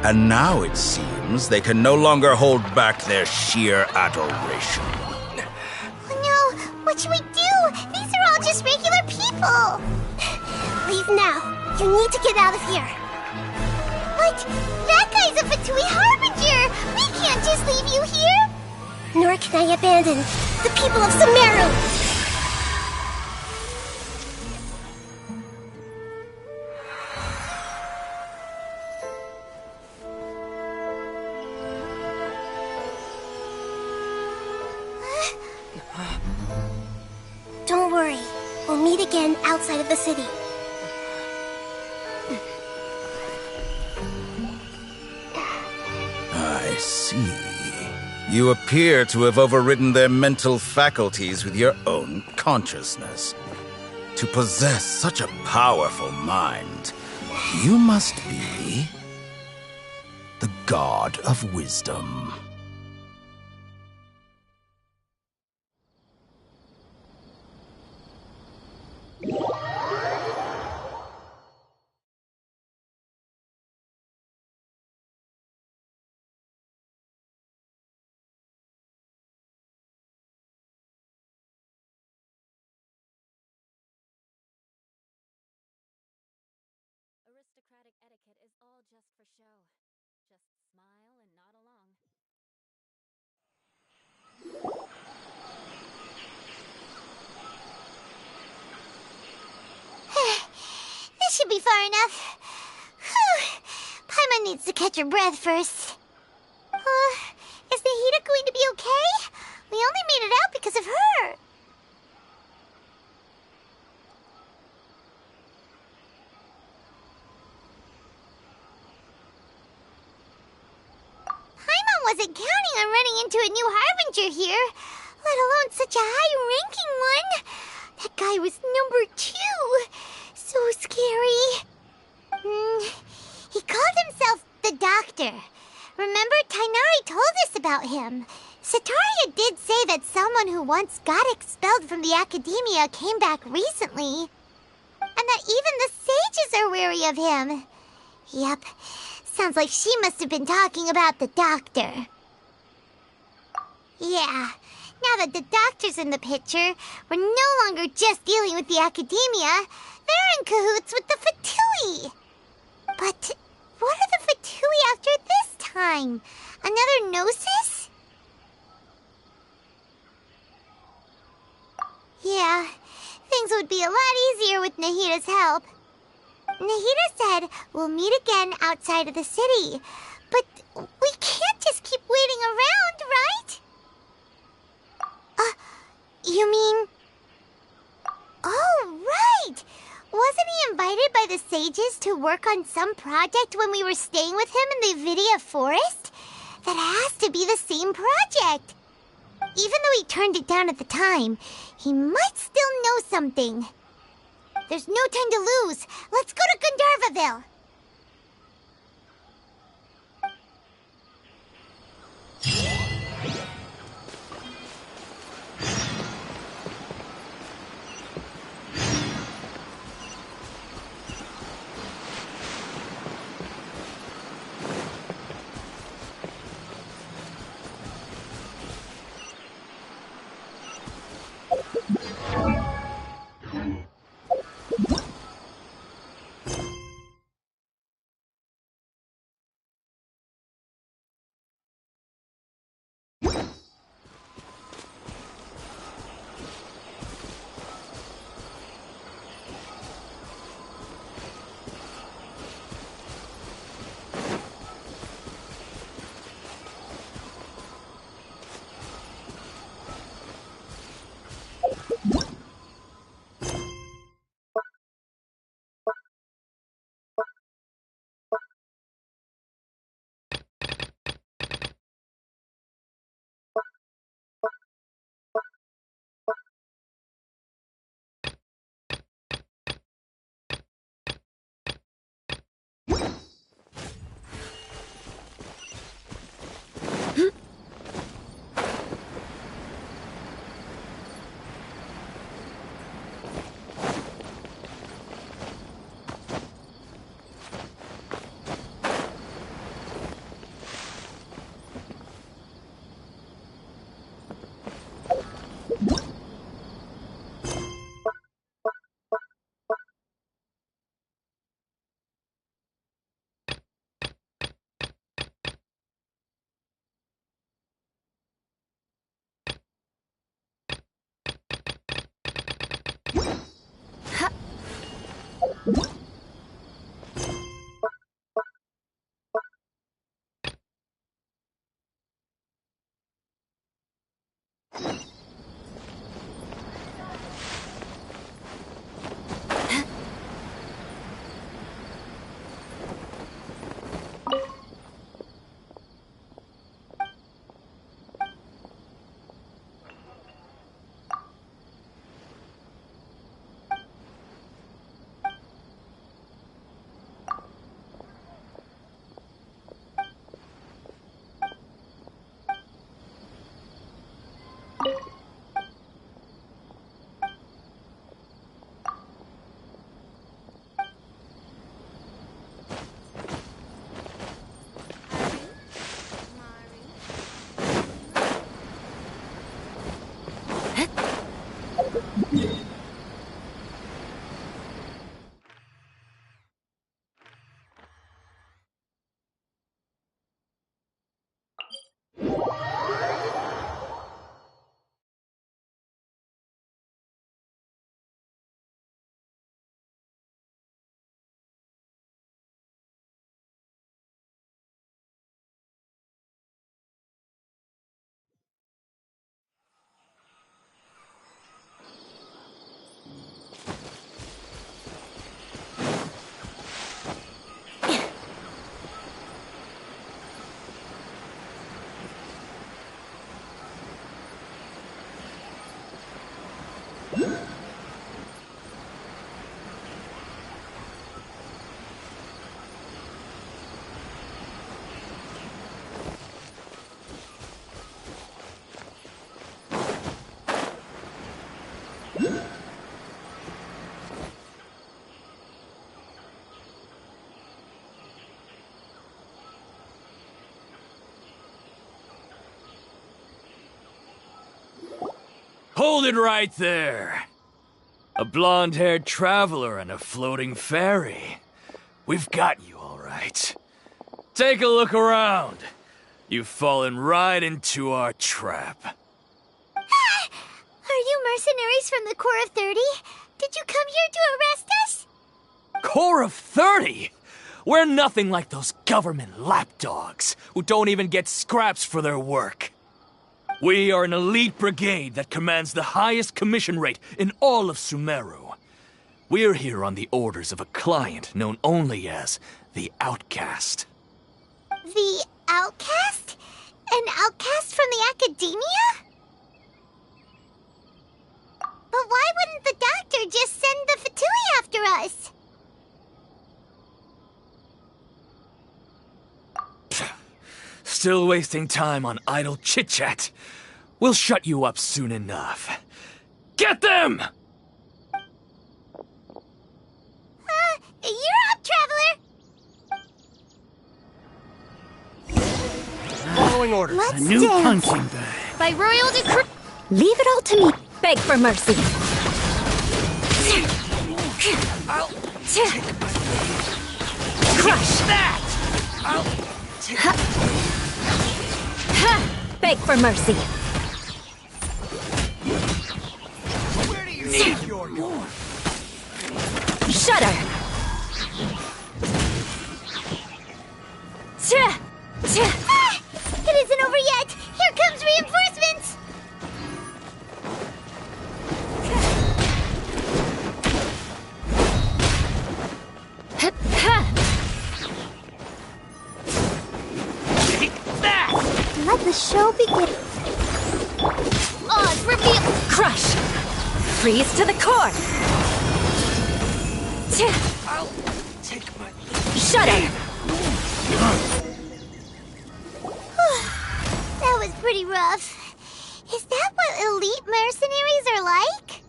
And now it seems they can no longer hold back their sheer adoration. No, what should we do? These are all just regular people. Leave now. You need to get out of here. But that guy's a Fatui Harbinger. We can't just leave you here. Nor can I abandon the people of Sumeru. Don't worry. We'll meet again outside of the city. I see. You appear to have overridden their mental faculties with your own consciousness. To possess such a powerful mind, you must be the god of wisdom. Aristocratic etiquette is all just for show. Just smile and nod along. This should be far enough. Whew. Paimon needs to catch her breath first. Is Nahida going to be okay? We only made it out because of her. Paimon wasn't counting on running into a new Harbinger here, let alone such a high-ranking one. That guy was number 2. So scary. He called himself the Doctor. Remember, Tainari told us about him. Sataria did say that someone who once got expelled from the academia came back recently. And that even the sages are wary of him. Yep, sounds like she must have been talking about the Doctor. Yeah, now that the Doctor's in the picture, we're no longer just dealing with the academia. They're in cahoots with the Fatui. But what are the Fatui after this time? Another Gnosis? Yeah, things would be a lot easier with Nahida's help. Nahida said we'll meet again outside of the city. But we can't just keep waiting around, right? You mean... Oh, right! Wasn't he invited by the sages to work on some project when we were staying with him in the Vidia Forest? That has to be the same project. Even though he turned it down at the time, he might still know something. There's no time to lose. Let's go to Gandharvaville. Hold it right there! A blonde-haired traveler and a floating fairy. We've got you, all right. Take a look around. You've fallen right into our trap. Are you mercenaries from the Corps of 30? Did you come here to arrest us? Corps of 30? We're nothing like those government lapdogs who don't even get scraps for their work. We are an elite brigade that commands the highest commission rate in all of Sumeru. We're here on the orders of a client known only as the Outcast. The Outcast? An outcast from the academia? But why wouldn't the doctor just send the Fatui after us? Still wasting time on idle chit-chat. We'll shut you up soon enough. Get them! You're up, traveler! Following orders. Let's a new dance. punching bag. By royal decree. Leave it all to me. Beg for mercy. Crush that! Beg for mercy. Where do you think you're going? Shudder. It isn't over yet! Here comes reinforcements! Let the show begin. Oz, reveal. Crush. Freeze to the core. I'll take my... Shudder. That was pretty rough. Is that what elite mercenaries are like?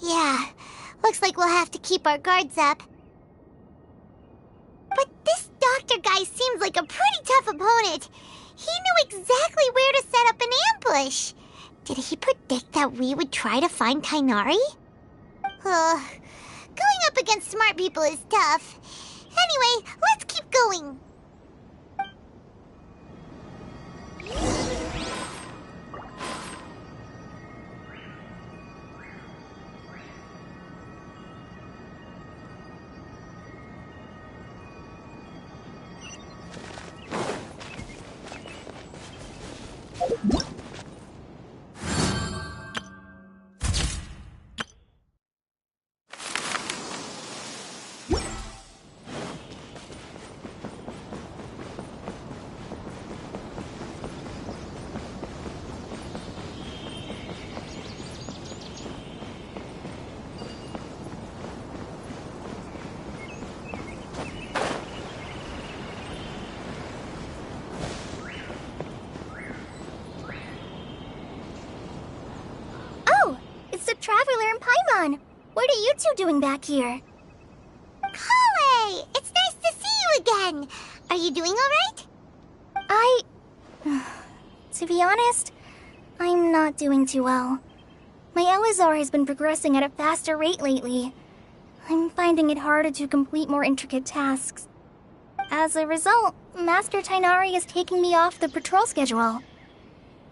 Yeah, looks like we'll have to keep our guards up. But this doctor guy seems like a pretty tough opponent. He knew exactly where to set up an ambush. Did he predict that we would try to find Tainari? Going up against smart people is tough. Anyway, let's keep going. on. What are you two doing back here? Kale! It's nice to see you again. Are you doing alright? To be honest, I'm not doing too well. My Elazar has been progressing at a faster rate lately. I'm finding it harder to complete more intricate tasks. As a result, Master Tighnari is taking me off the patrol schedule.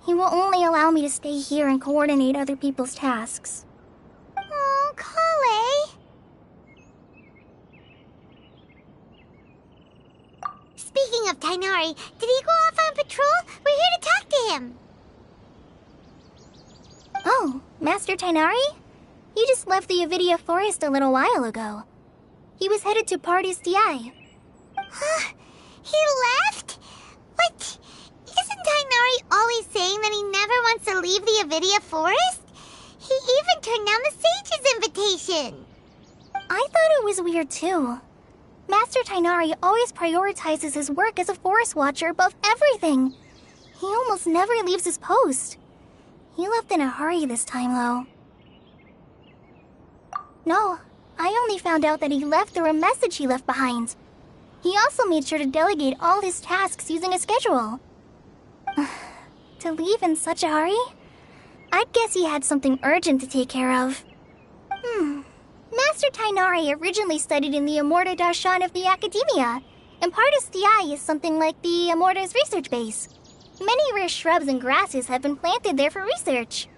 He will only allow me to stay here and coordinate other people's tasks. Oh, Kale! Speaking of Tighnari, did he go off on patrol? We're here to talk to him. Oh, Master Tighnari? He just left the Avidia Forest a little while ago. He was headed to Party's DI. Huh? He left? What? Isn't Tighnari always saying that he never wants to leave the Avidia Forest? He even turned down the Sage's invitation. I thought it was weird too. Master Tighnari always prioritizes his work as a forest watcher above everything. He almost never leaves his post. He left in a hurry this time, though. No, I only found out that he left through a message he left behind. He also made sure to delegate all his tasks using a schedule. To leave in such a hurry? I'd guess he had something urgent to take care of. Master Tighnari originally studied in the Amorta Darshan of the Academia, and Partis DI is something like the Amorta's research base. Many rare shrubs and grasses have been planted there for research.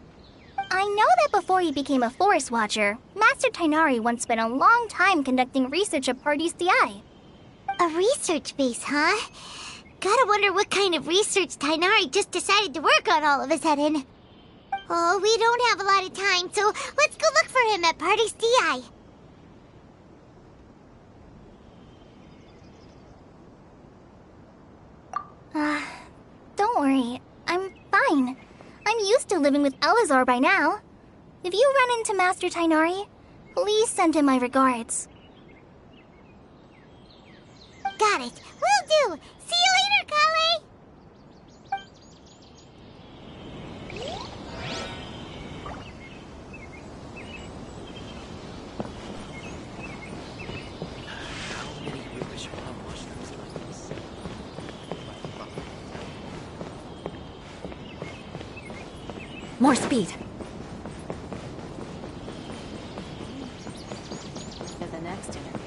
I know that before he became a forest watcher, Master Tighnari once spent a long time conducting research at Partis DI. A research base, huh? Gotta wonder what kind of research Tighnari just decided to work on all of a sudden. Oh, we don't have a lot of time, so let's go look for him at Party's DI. Don't worry. I'm fine. I'm used to living with Elazar by now. If you run into Master Tighnari, please send him my regards. Got it. Will do. See you later, Kale. More speed. For the next interview.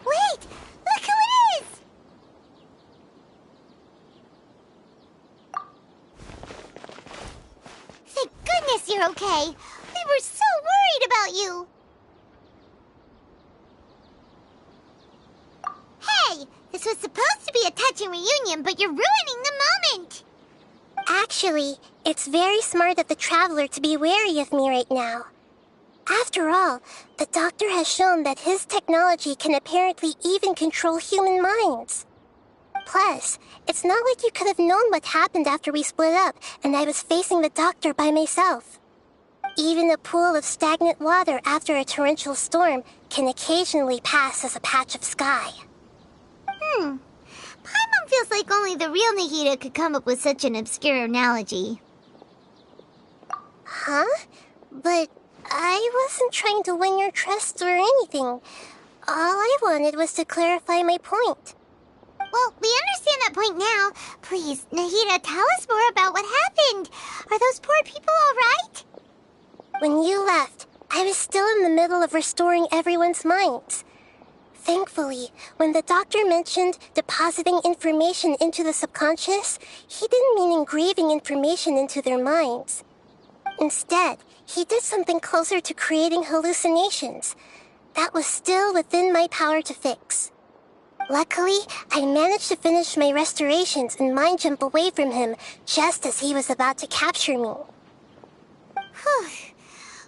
Wait! Look who it is! Thank goodness you're okay. We were so worried about you. Hey! This was supposed to be a touching reunion, but you're ruining the moment! Actually, it's very smart of the Traveler to be wary of me right now. After all, the Doctor has shown that his technology can apparently even control human minds. Plus, it's not like you could have known what happened after we split up and I was facing the Doctor by myself. Even a pool of stagnant water after a torrential storm can occasionally pass as a patch of sky. Paimon feels like only the real Nahida could come up with such an obscure analogy. Huh? But I wasn't trying to win your trust or anything. All I wanted was to clarify my point. Well, we understand that point now. Please, Nahida, tell us more about what happened. Are those poor people all right? When you left, I was still in the middle of restoring everyone's minds. Thankfully, when the Doctor mentioned depositing information into the subconscious, he didn't mean engraving information into their minds. Instead, he did something closer to creating hallucinations. That was still within my power to fix. Luckily, I managed to finish my restorations and mind jump away from him just as he was about to capture me. Whew.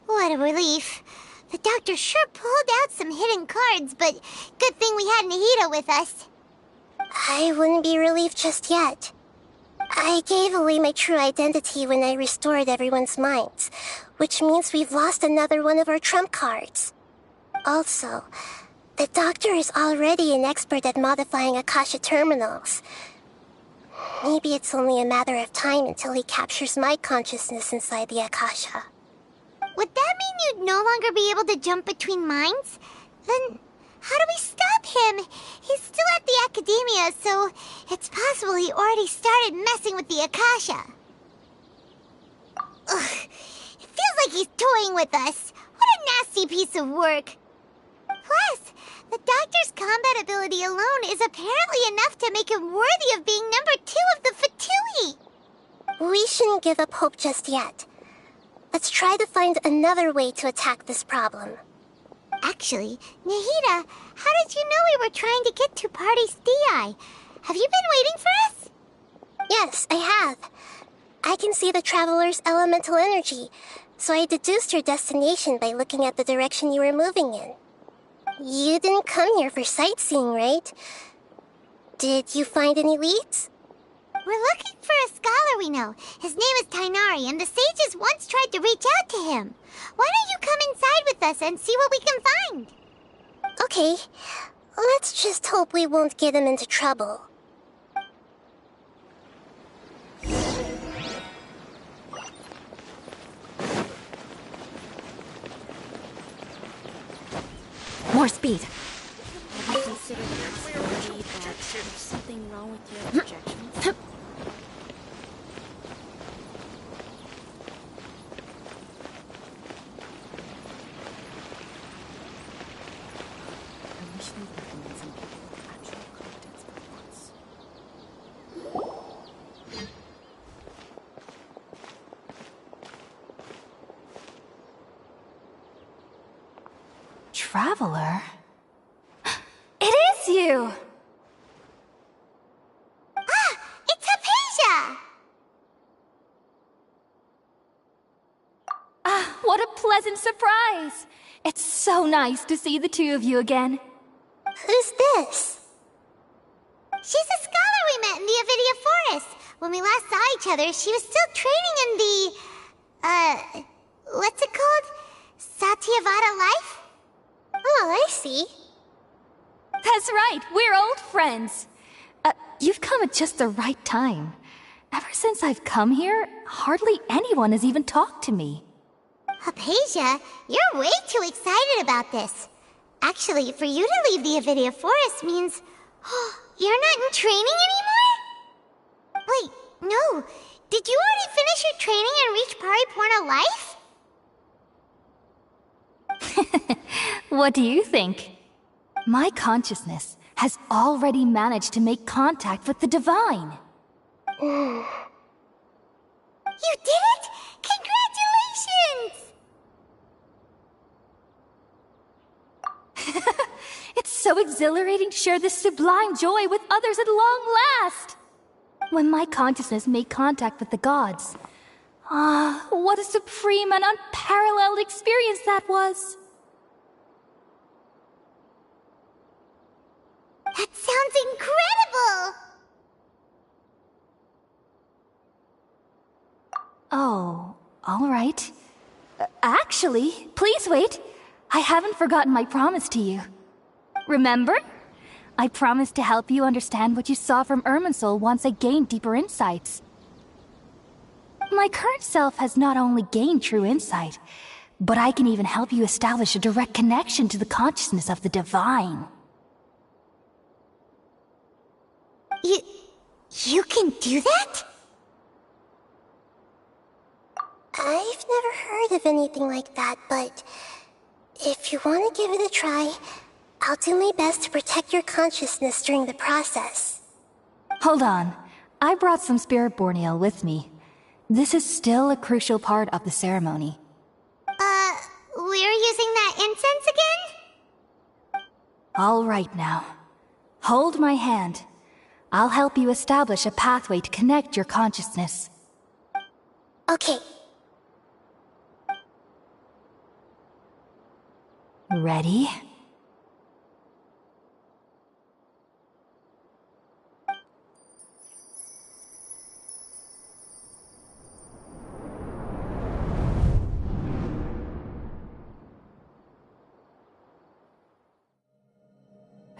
What a relief. The Doctor sure pulled out some hidden cards, but good thing we had Nahida with us. I wouldn't be relieved just yet. I gave away my true identity when I restored everyone's minds, which means we've lost another one of our trump cards. Also, the Doctor is already an expert at modifying Akasha terminals. Maybe it's only a matter of time until he captures my consciousness inside the Akasha. Would that mean you'd no longer be able to jump between minds? Then how do we stop him? He's still at the Academia, so it's possible he already started messing with the Akasha. Ugh, it feels like he's toying with us. What a nasty piece of work. Plus, the Doctor's combat ability alone is apparently enough to make him worthy of being number 2 of the Fatui. We shouldn't give up hope just yet. Let's try to find another way to attack this problem. Actually, Nahida, how did you know we were trying to get to Party's DI? Have you been waiting for us? Yes, I have. I can see the Traveler's elemental energy, so I deduced your destination by looking at the direction you were moving in. You didn't come here for sightseeing, right? Did you find any leads? We're looking for a scholar we know. His name is Tainari, and the sages once tried to reach out to him. Why don't you come inside with us and see what we can find? Okay, let's just hope we won't get him into trouble. More speed. I consider the possibility that there's something wrong with your projections. I wish we recommend some people with actual competence for once. Traveler? It is you! Ah! It's Hypatia! Ah, what a pleasant surprise! It's so nice to see the two of you again. Who's this? She's a scholar we met in the Avidia Forest. When we last saw each other, she was still training in the... what's it called? Satyavada life? Oh, I see. That's right, we're old friends. You've come at just the right time. Ever since I've come here, hardly anyone has even talked to me. Hypatia, you're way too excited about this. Actually, for you to leave the Avidia Forest means... you're not in training anymore? Wait, no. Did you already finish your training and reach Pariporna life? What do you think? My consciousness has already managed to make contact with the divine. You did it! Congratulations! It's so exhilarating to share this sublime joy with others at long last! When my consciousness made contact with the gods, what a supreme and unparalleled experience that was! That sounds incredible! Oh, all right. Actually, please wait. I haven't forgotten my promise to you. Remember? I promised to help you understand what you saw from Irminsul once I gained deeper insights. My current self has not only gained true insight, but I can even help you establish a direct connection to the consciousness of the divine. You can do that? I've never heard of anything like that, but if you want to give it a try, I'll do my best to protect your consciousness during the process. Hold on. I brought some spirit-born ale with me. This is still a crucial part of the ceremony. We're using that incense again? All right now. Hold my hand. I'll help you establish a pathway to connect your consciousness. Okay. Ready?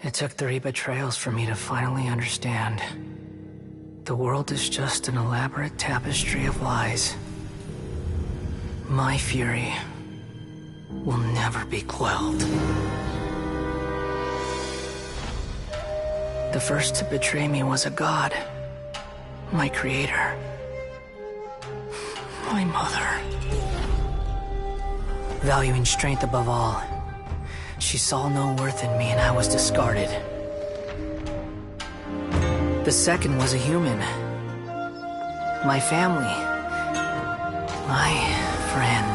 It took 3 betrayals for me to finally understand. The world is just an elaborate tapestry of lies. My fury will never be quelled. The first to betray me was a god. My creator. My mother. Valuing strength above all, she saw no worth in me and I was discarded. The second was a human. My family. My friend.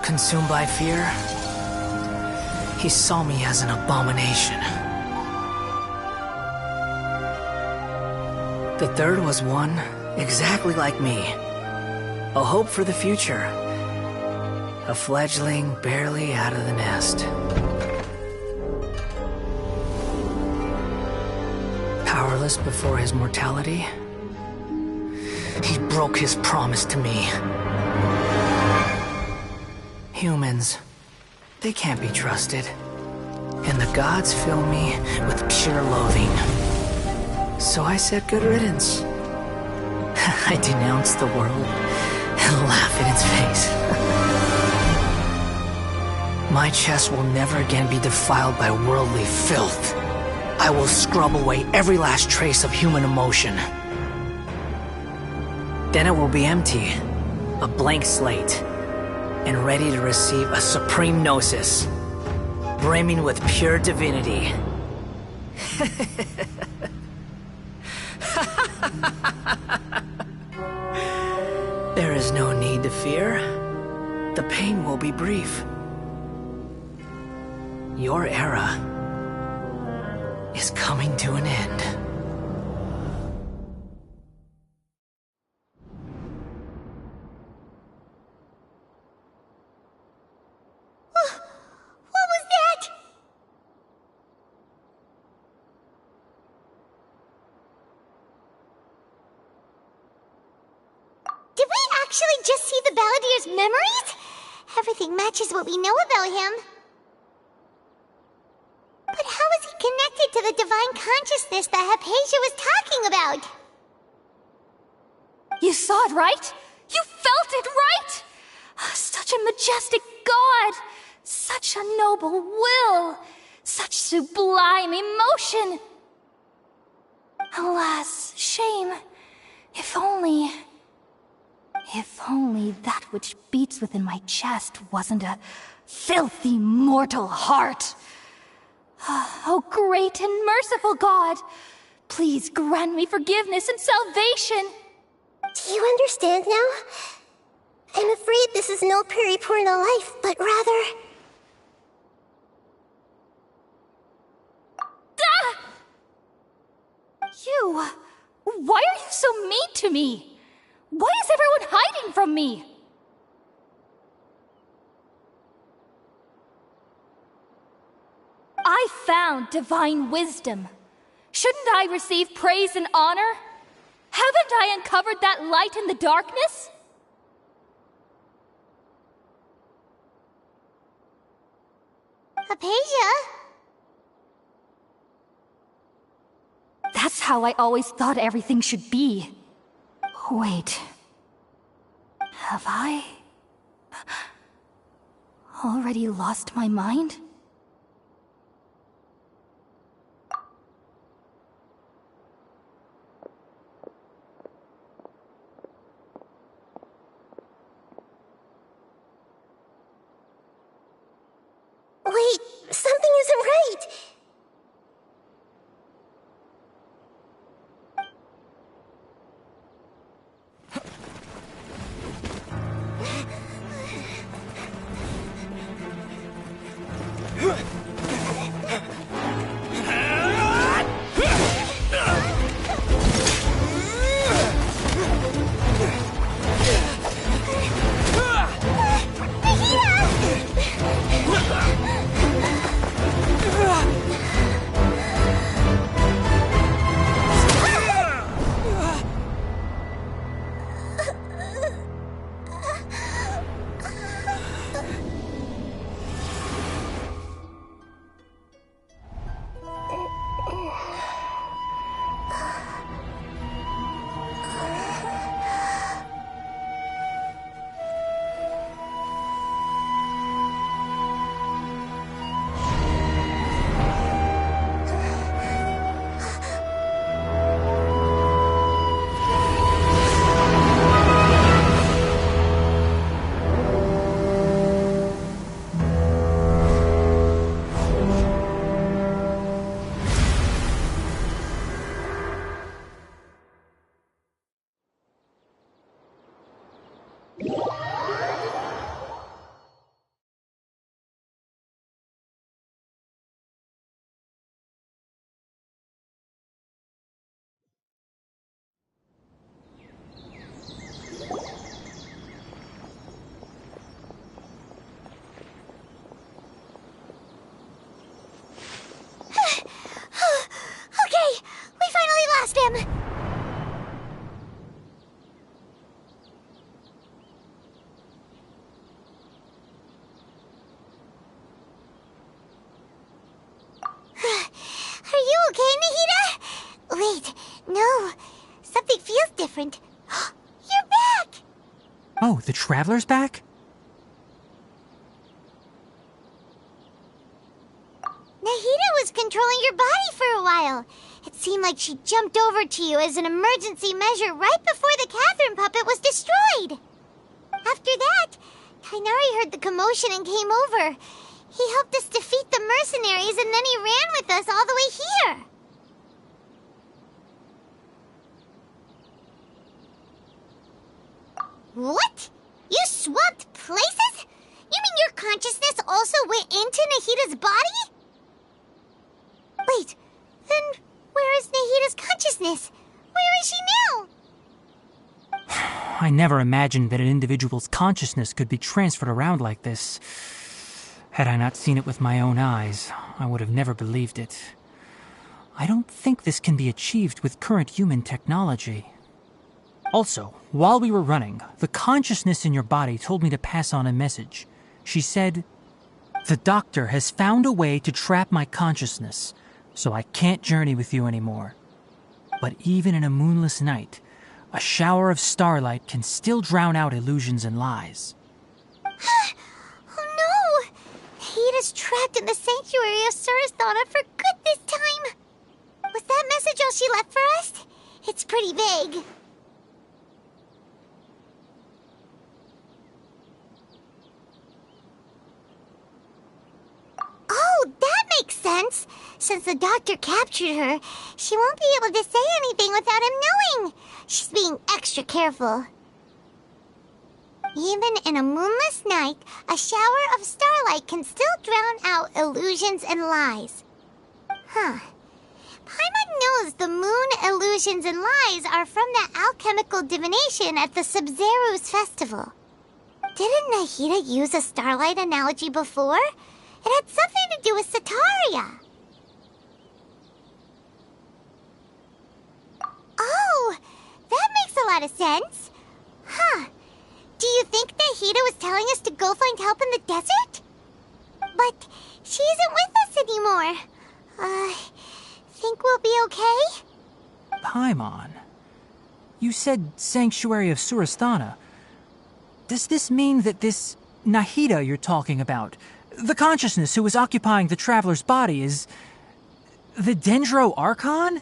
Consumed by fear, he saw me as an abomination. The third was one exactly like me. A hope for the future. A fledgling barely out of the nest. Powerless before his mortality, he broke his promise to me. Humans, they can't be trusted. And the gods fill me with pure loathing. So I said good riddance. I denounced the world and laugh in its face. My chest will never again be defiled by worldly filth. I will scrub away every last trace of human emotion. Then it will be empty, a blank slate, and ready to receive a supreme gnosis, brimming with pure divinity. There is no need to fear. The pain will be brief. Your era is coming to an end. What was that? Did we actually just see the Balladier's memories? Everything matches what we know about him. But how is he connected to the divine consciousness that Hypatia was talking about? You saw it, right? You felt it, right? Such a majestic god! Such a noble will! Such sublime emotion! Alas, shame. If only... If only that which beats within my chest wasn't a filthy mortal heart. Oh, great and merciful God, please grant me forgiveness and salvation. Do you understand now? I'm afraid this is no periporno life, but rather... Ah! You! Why are you so mean to me? Why is everyone hiding from me? I found divine wisdom. Shouldn't I receive praise and honor? Haven't I uncovered that light in the darkness? Hypatia? That's how I always thought everything should be. Wait. Have I already lost my mind? Wait, something isn't right! Him! Are you okay, Nahida? Wait, no. Something feels different. You're back! Oh, the Traveler's back? Nahida was controlling your body for a while. It seemed like she jumped over to you as an emergency measure right before the Catherine puppet was destroyed. After that, Kainari heard the commotion and came over. He helped us defeat the mercenaries and then he ran with us all the way here. What? You swapped places? You mean your consciousness also went into Nahida's body? Wait, then where is Nahida's consciousness? Where is she now? I never imagined that an individual's consciousness could be transferred around like this. Had I not seen it with my own eyes, I would have never believed it. I don't think this can be achieved with current human technology. Also, while we were running, the consciousness in your body told me to pass on a message. She said, "The doctor has found a way to trap my consciousness, so I can't journey with you anymore. But even in a moonless night, a shower of starlight can still drown out illusions and lies." Oh no! Nahida's trapped in the sanctuary of Surasthana for good this time. Was that message all she left for us? It's pretty vague. makes sense. Since the doctor captured her, she won't be able to say anything without him knowing. She's being extra careful. Even in a moonless night, a shower of starlight can still drown out illusions and lies. Huh. Paimon knows the moon illusions and lies are from the alchemical divination at the Sub-Zero's festival. Didn't Nahida use a starlight analogy before? It had something to do with Sataria. Oh, that makes a lot of sense. Huh. Do you think Nahida was telling us to go find help in the desert? But she isn't with us anymore. Think we'll be okay? Paimon, you said Sanctuary of Surasthana. Does this mean that this Nahida you're talking about, the consciousness who is occupying the traveler's body, is the Dendro Archon?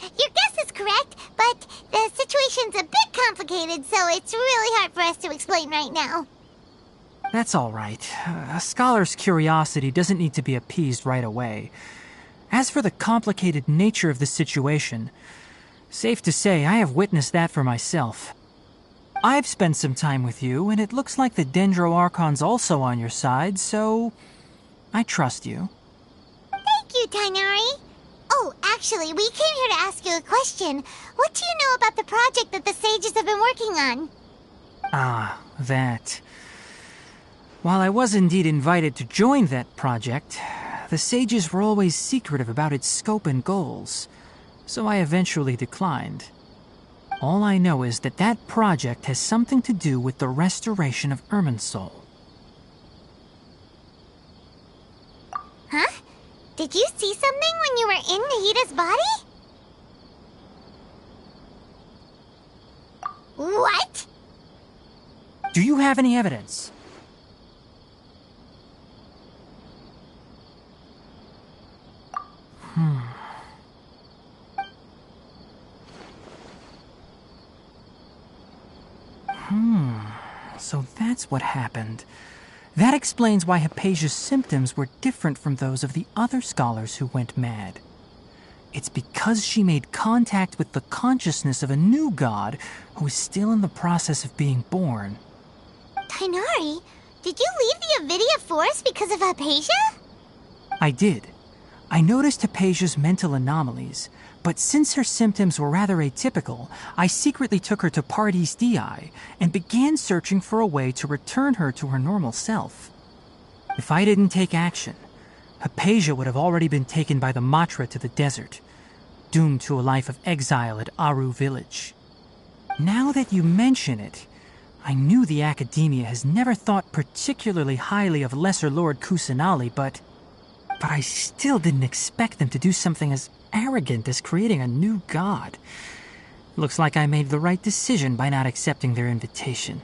Your guess is correct, but the situation's a bit complicated, so it's really hard for us to explain right now. That's all right. A scholar's curiosity doesn't need to be appeased right away. As for the complicated nature of the situation, safe to say I have witnessed that for myself. I've spent some time with you, and it looks like the Dendro Archon's also on your side, so I trust you. Thank you, Tighnari. Oh, actually, we came here to ask you a question. What do you know about the project that the sages have been working on? Ah, that. While I was indeed invited to join that project, the sages were always secretive about its scope and goals, so I eventually declined. All I know is that that project has something to do with the restoration of Irminsul. Huh? Did you see something when you were in Nahida's body? What? Do you have any evidence? So that's what happened. That explains why Hypatia's symptoms were different from those of the other scholars who went mad. It's because she made contact with the consciousness of a new god who is still in the process of being born. Tighnari, did you leave the Avidia Forest because of Hypatia? I did. I noticed Hypatia's mental anomalies, but since her symptoms were rather atypical, I secretly took her to Pardis Dii and began searching for a way to return her to her normal self. If I didn't take action, Hypatia would have already been taken by the Matra to the desert, doomed to a life of exile at Aru village. Now that you mention it, I knew the Academia has never thought particularly highly of Lesser Lord Kusanali, but I still didn't expect them to do something as arrogant as creating a new god. Looks like I made the right decision by not accepting their invitation.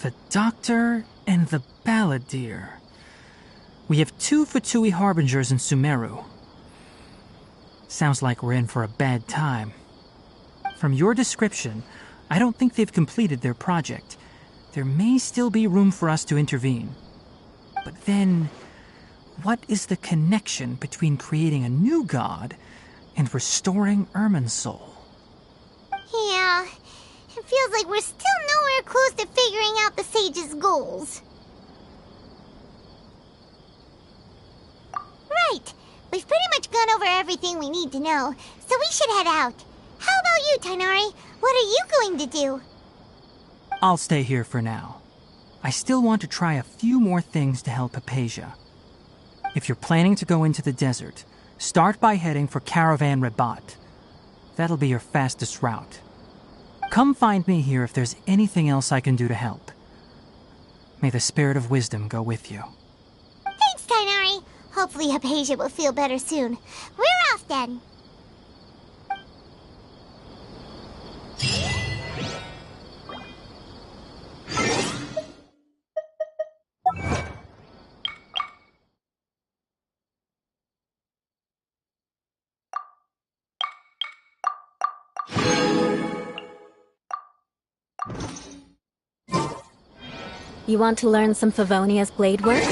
The Doctor and the Balladeer. We have 2 Fatui Harbingers in Sumeru. Sounds like we're in for a bad time. From your description, I don't think they've completed their project. There may still be room for us to intervene. But then, what is the connection between creating a new god and restoring Irminsul? Yeah, it feels like we're still nowhere close to figuring out the sage's goals. Right, we've pretty much gone over everything we need to know, so we should head out. How about you, Tighnari? What are you going to do? I'll stay here for now. I still want to try a few more things to help Hypatia. If you're planning to go into the desert, start by heading for Caravan Rabat. That'll be your fastest route. Come find me here if there's anything else I can do to help. May the spirit of wisdom go with you. Thanks, Tighnari. Hopefully Hypatia will feel better soon. We're off then. You want to learn some Favonia's blade work?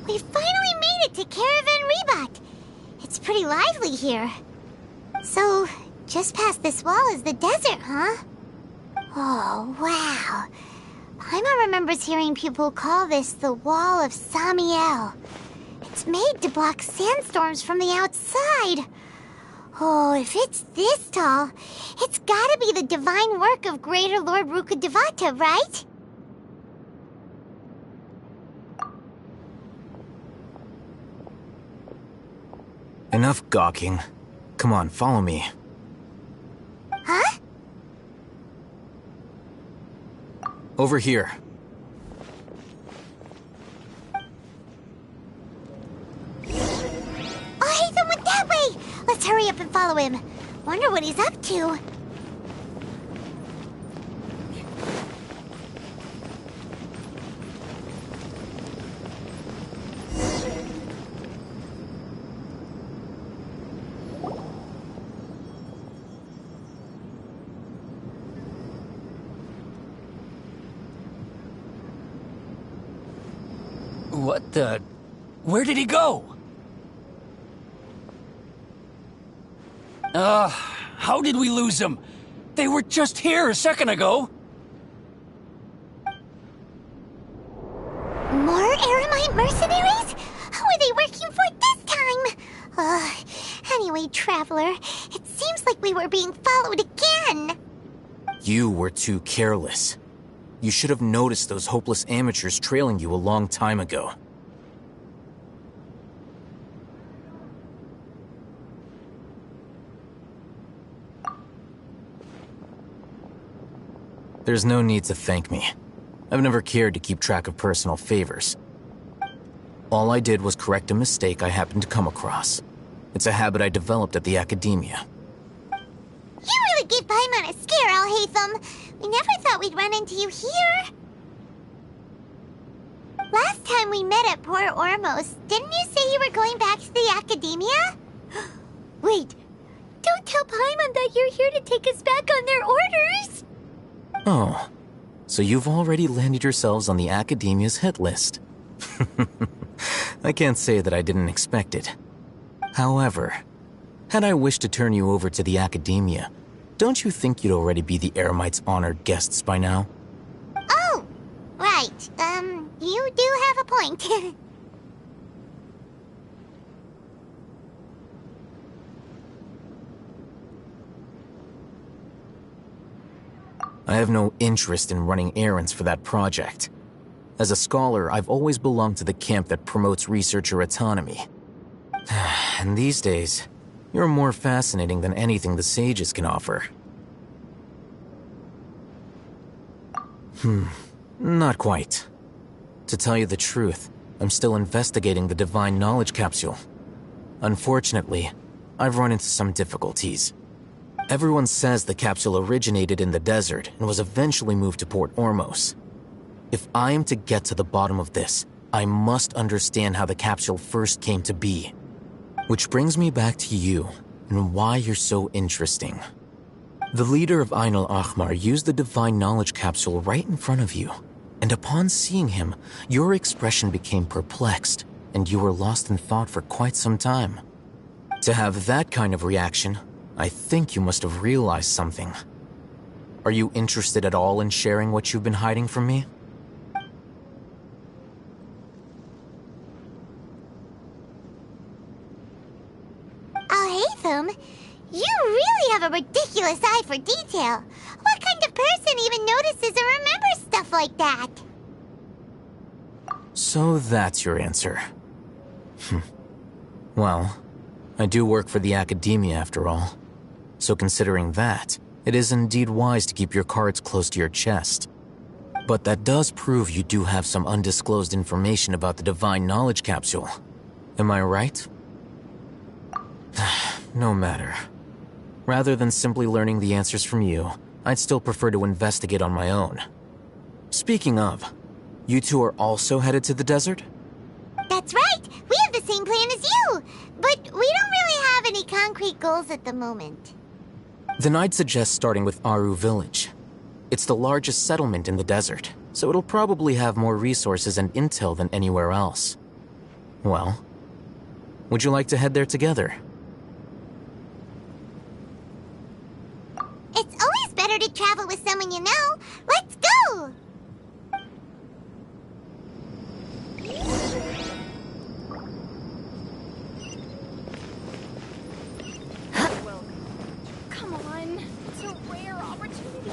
We finally made it to Caravan Rebot. It's pretty lively here. So, just past this wall is the desert, huh? Oh, wow. Paimon remembers hearing people call this the Wall of Samiel. It's made to block sandstorms from the outside. Oh, if it's this tall, it's gotta be the divine work of Greater Lord Rukkhadevata, right? Enough gawking. Come on, follow me. Huh? Over here. Oh, Hatham went that way! Let's hurry up and follow him. Wonder what he's up to. What the... Where did he go? How did we lose them? They were just here a second ago. More Eremite mercenaries? Who are they working for this time? Anyway, Traveler, it seems like we were being followed again. You were too careless. You should have noticed those hopeless amateurs trailing you a long time ago. There's no need to thank me. I've never cared to keep track of personal favors. All I did was correct a mistake I happened to come across. It's a habit I developed at the academia. You really gave Paimon a scare, Alhaitham. We never thought we'd run into you here. Last time we met at Port Ormos, didn't you say you were going back to the academia? Wait, don't tell Paimon that you're here to take us back on their orders! Oh, so you've already landed yourselves on the academia's hit list. I can't say that I didn't expect it. However, had I wished to turn you over to the academia, don't you think you'd already be the Eremites' honored guests by now? Oh, right. You do have a point. I have no interest in running errands for that project. As a scholar, I've always belonged to the camp that promotes researcher autonomy. And these days, you're more fascinating than anything the sages can offer. Not quite. To tell you the truth, I'm still investigating the Divine Knowledge Capsule. Unfortunately, I've run into some difficulties. Everyone says the capsule originated in the desert and was eventually moved to Port Ormos. If I am to get to the bottom of this, I must understand how the capsule first came to be. Which brings me back to you and why you're so interesting. The leader of Ain al-Ahmar used the Divine Knowledge Capsule right in front of you, and upon seeing him, your expression became perplexed, and you were lost in thought for quite some time. To have that kind of reaction, I think you must have realized something. Are you interested at all in sharing what you've been hiding from me? Haytham, you really have a ridiculous eye for detail. What kind of person even notices and remembers stuff like that? So that's your answer. Well, I do work for the academia after all. So considering that, it is indeed wise to keep your cards close to your chest. But that does prove you do have some undisclosed information about the Divine Knowledge Capsule. Am I right? No matter. Rather than simply learning the answers from you, I'd still prefer to investigate on my own. Speaking of, you two are also headed to the desert? That's right! We have the same plan as you! But we don't really have any concrete goals at the moment. Then I'd suggest starting with Aru Village. It's the largest settlement in the desert, so it'll probably have more resources and intel than anywhere else. Well, would you like to head there together? It's always better to travel with someone you know. Let's go! Come on. It's a rare opportunity.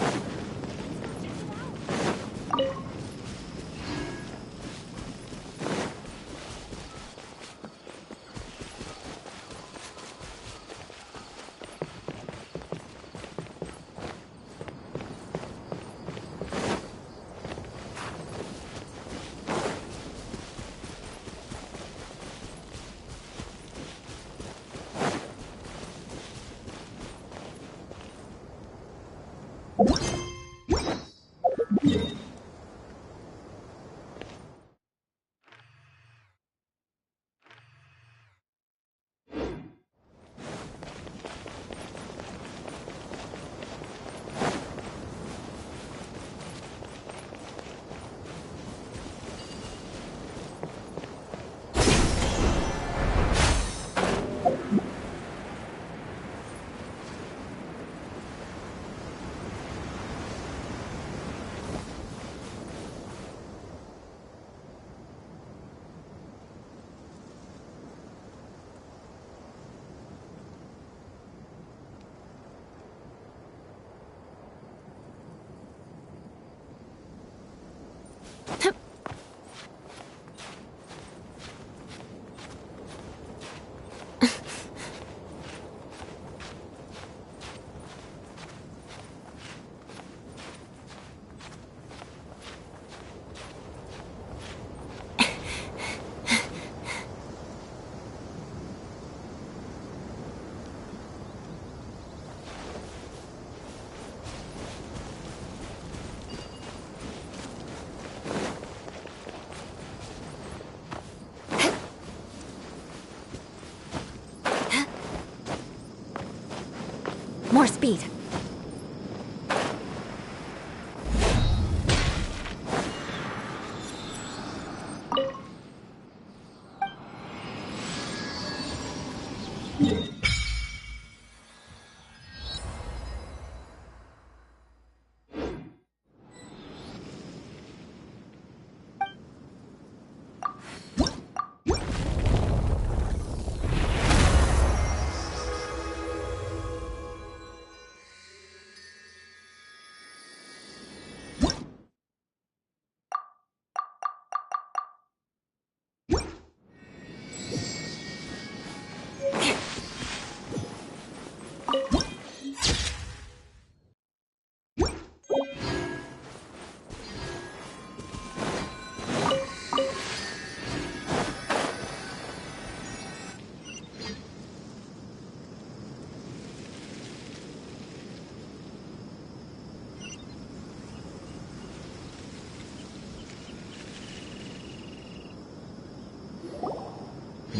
More speed.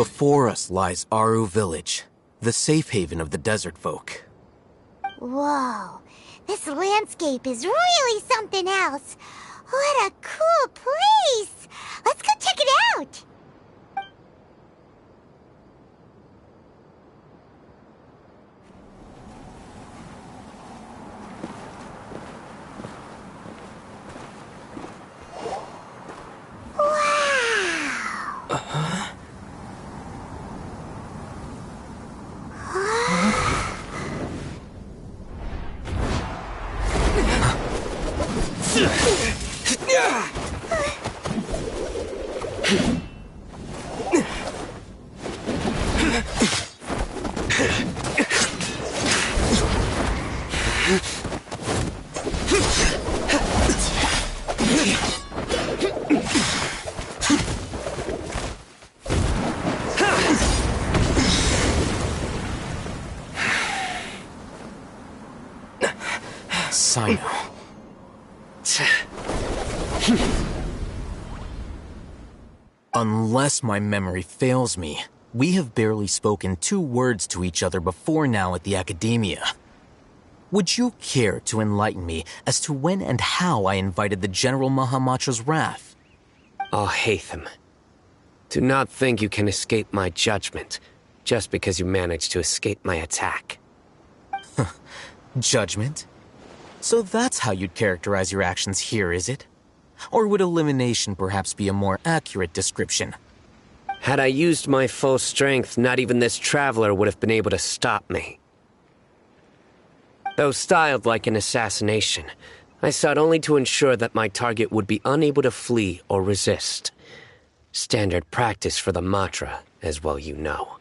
Before us lies Aru Village, the safe haven of the desert folk. Whoa, this landscape is really something else. What a cool place! Let's go check it out! Sino. Unless my memory fails me, we have barely spoken 2 words to each other before now at the Academia. Would you care to enlighten me as to when and how I invited the General Mahamatra's wrath? Oh, Hatham. Do not think you can escape my judgment just because you managed to escape my attack. Judgment? So that's how you'd characterize your actions here, is it? Or would elimination perhaps be a more accurate description? Had I used my full strength, not even this traveler would have been able to stop me. Though styled like an assassination, I sought only to ensure that my target would be unable to flee or resist. Standard practice for the Matra, as well you know.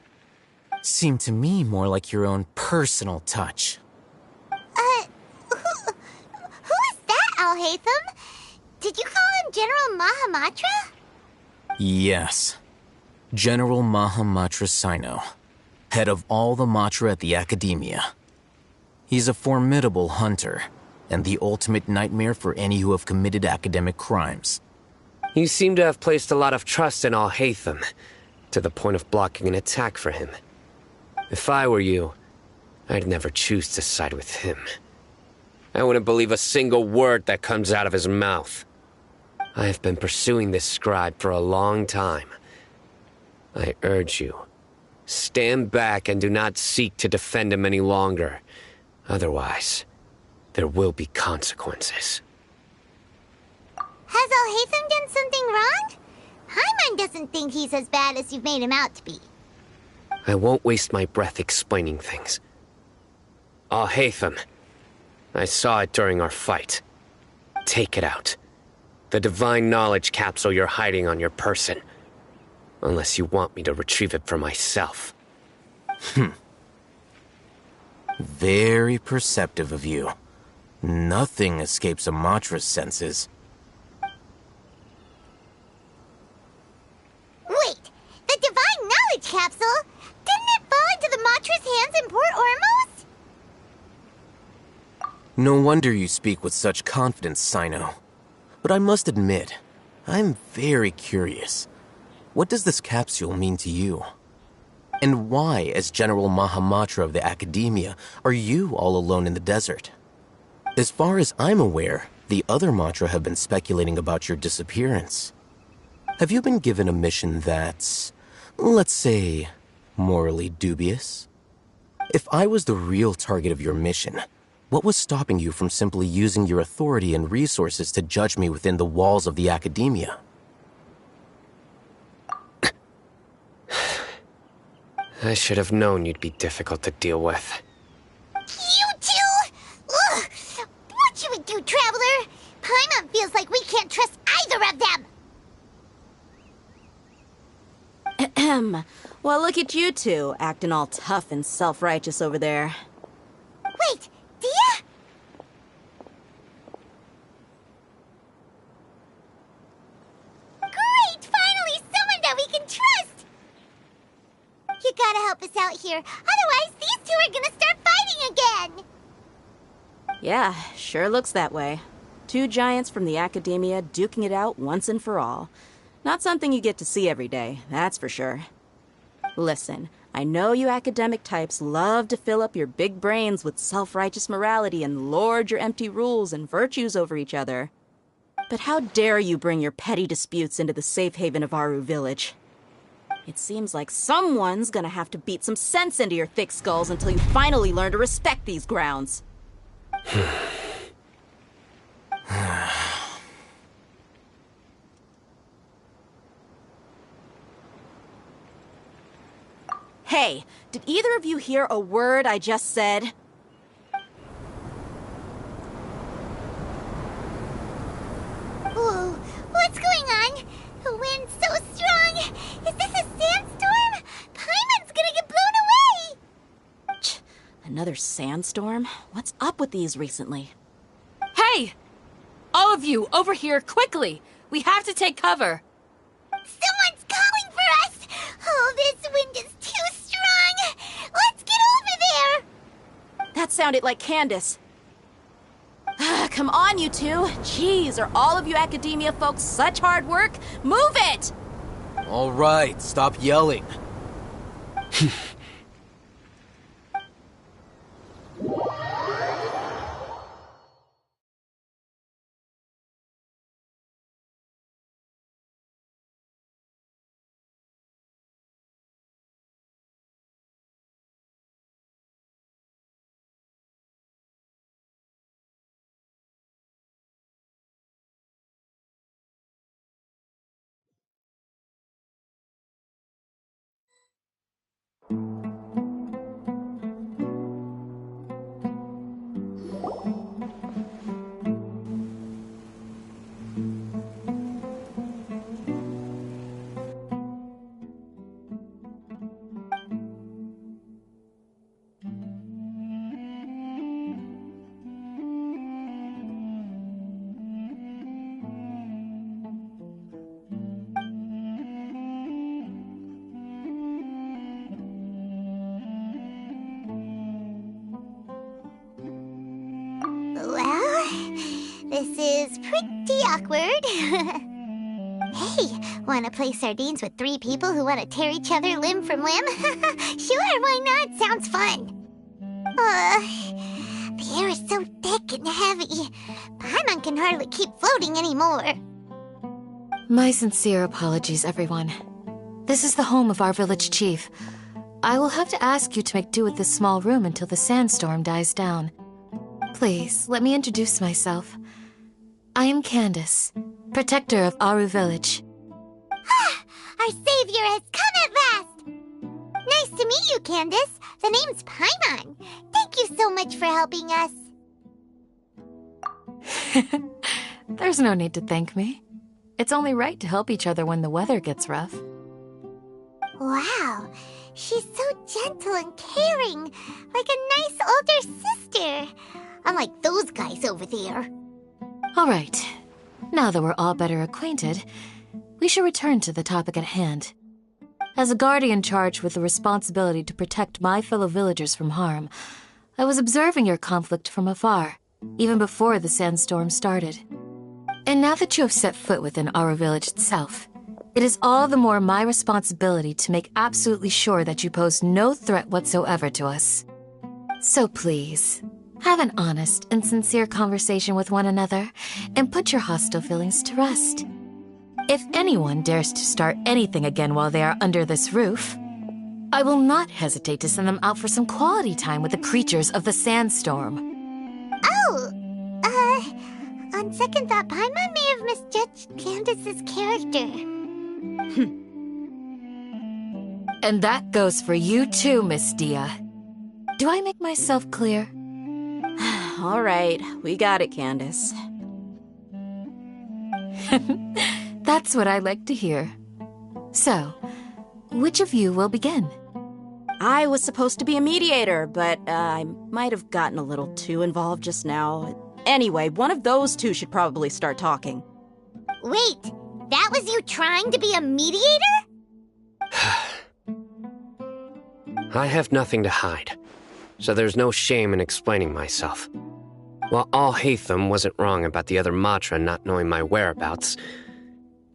Seemed to me more like your own personal touch. Who is that, Al-Haytham? Did you call him General Mahamatra? Yes. General Mahamatra Sino, head of all the Matra at the Academia. He's a formidable hunter, and the ultimate nightmare for any who have committed academic crimes. You seem to have placed a lot of trust in Al-Haytham, to the point of blocking an attack for him. If I were you, I'd never choose to side with him. I wouldn't believe a single word that comes out of his mouth. I have been pursuing this scribe for a long time. I urge you, stand back and do not seek to defend him any longer. Otherwise, there will be consequences. Has Al-Haytham done something wrong? Hyman doesn't think he's as bad as you've made him out to be. I won't waste my breath explaining things. Al-Haytham, I saw it during our fight. Take it out. The divine knowledge capsule you're hiding on your person. Unless you want me to retrieve it for myself. Very perceptive of you. Nothing escapes a Matra's senses. Wait, the divine knowledge capsule? Didn't it fall into the Matra's hands in Port Ormos? No wonder you speak with such confidence, Sino. But I must admit, I'm very curious. What does this capsule mean to you? And why, as General Mahamatra of the Academia, are you all alone in the desert? As far as I'm aware, the other Matra have been speculating about your disappearance. Have you been given a mission that's, let's say, morally dubious? If I was the real target of your mission, what was stopping you from simply using your authority and resources to judge me within the walls of the Academia? I should have known you'd be difficult to deal with. You two? Ugh! What you would do, Traveler? Paimon feels like we can't trust either of them! Ahem. Well, look at you two, acting all tough and self-righteous over there. Wait, Dia? Great! Finally, someone that we can trust! You gotta help us out here, otherwise these two are gonna start fighting again! Yeah, sure looks that way. 2 giants from the Academia duking it out once and for all. Not something you get to see every day, that's for sure. Listen, I know you academic types love to fill up your big brains with self-righteous morality and lord your empty rules and virtues over each other. But how dare you bring your petty disputes into the safe haven of Aru Village? It seems like someone's gonna have to beat some sense into your thick skulls until you finally learn to respect these grounds. Hey, did either of you hear a word I just said? Whoa, what's going on? The wind's so strong. Is this a sandstorm? Paimon's gonna get blown away! Another sandstorm? What's up with these recently? Hey! All of you, over here, quickly! We have to take cover! Someone's calling for us! Oh, this wind is too strong! Let's get over there! That sounded like Candace. Come on, you two. Jeez, are all of you academia folks such hard work? Move it! All right, stop yelling. This is pretty awkward. Hey, wanna play sardines with 3 people who wanna tear each other limb from limb? Sure, why not? Sounds fun. The air is so thick and heavy. Paimon can hardly keep floating anymore. My sincere apologies, everyone. This is the home of our village chief. I will have to ask you to make do with this small room until the sandstorm dies down. Please, let me introduce myself. I am Candace, protector of Aru Village. Our savior has come at last! Nice to meet you, Candace. The name's Paimon. Thank you so much for helping us. There's no need to thank me. It's only right to help each other when the weather gets rough. Wow, she's so gentle and caring, like a nice older sister. Unlike those guys over there. All right. Now that we're all better acquainted, we should return to the topic at hand. As a guardian charged with the responsibility to protect my fellow villagers from harm, I was observing your conflict from afar, even before the sandstorm started. And now that you have set foot within Aru Village itself, it is all the more my responsibility to make absolutely sure that you pose no threat whatsoever to us. So please, have an honest and sincere conversation with one another, and put your hostile feelings to rest. If anyone dares to start anything again while they are under this roof, I will not hesitate to send them out for some quality time with the creatures of the sandstorm. Oh! On second thought, Paimon may have misjudged Candace's character. And that goes for you too, Miss Dia. Do I make myself clear? All right, we got it, Candace. That's what I like to hear. So, which of you will begin? I was supposed to be a mediator, but I might have gotten a little too involved just now. Anyway, one of those two should probably start talking. Wait, that was you trying to be a mediator? I have nothing to hide, so there's no shame in explaining myself. While Al-Haytham wasn't wrong about the other Matra not knowing my whereabouts,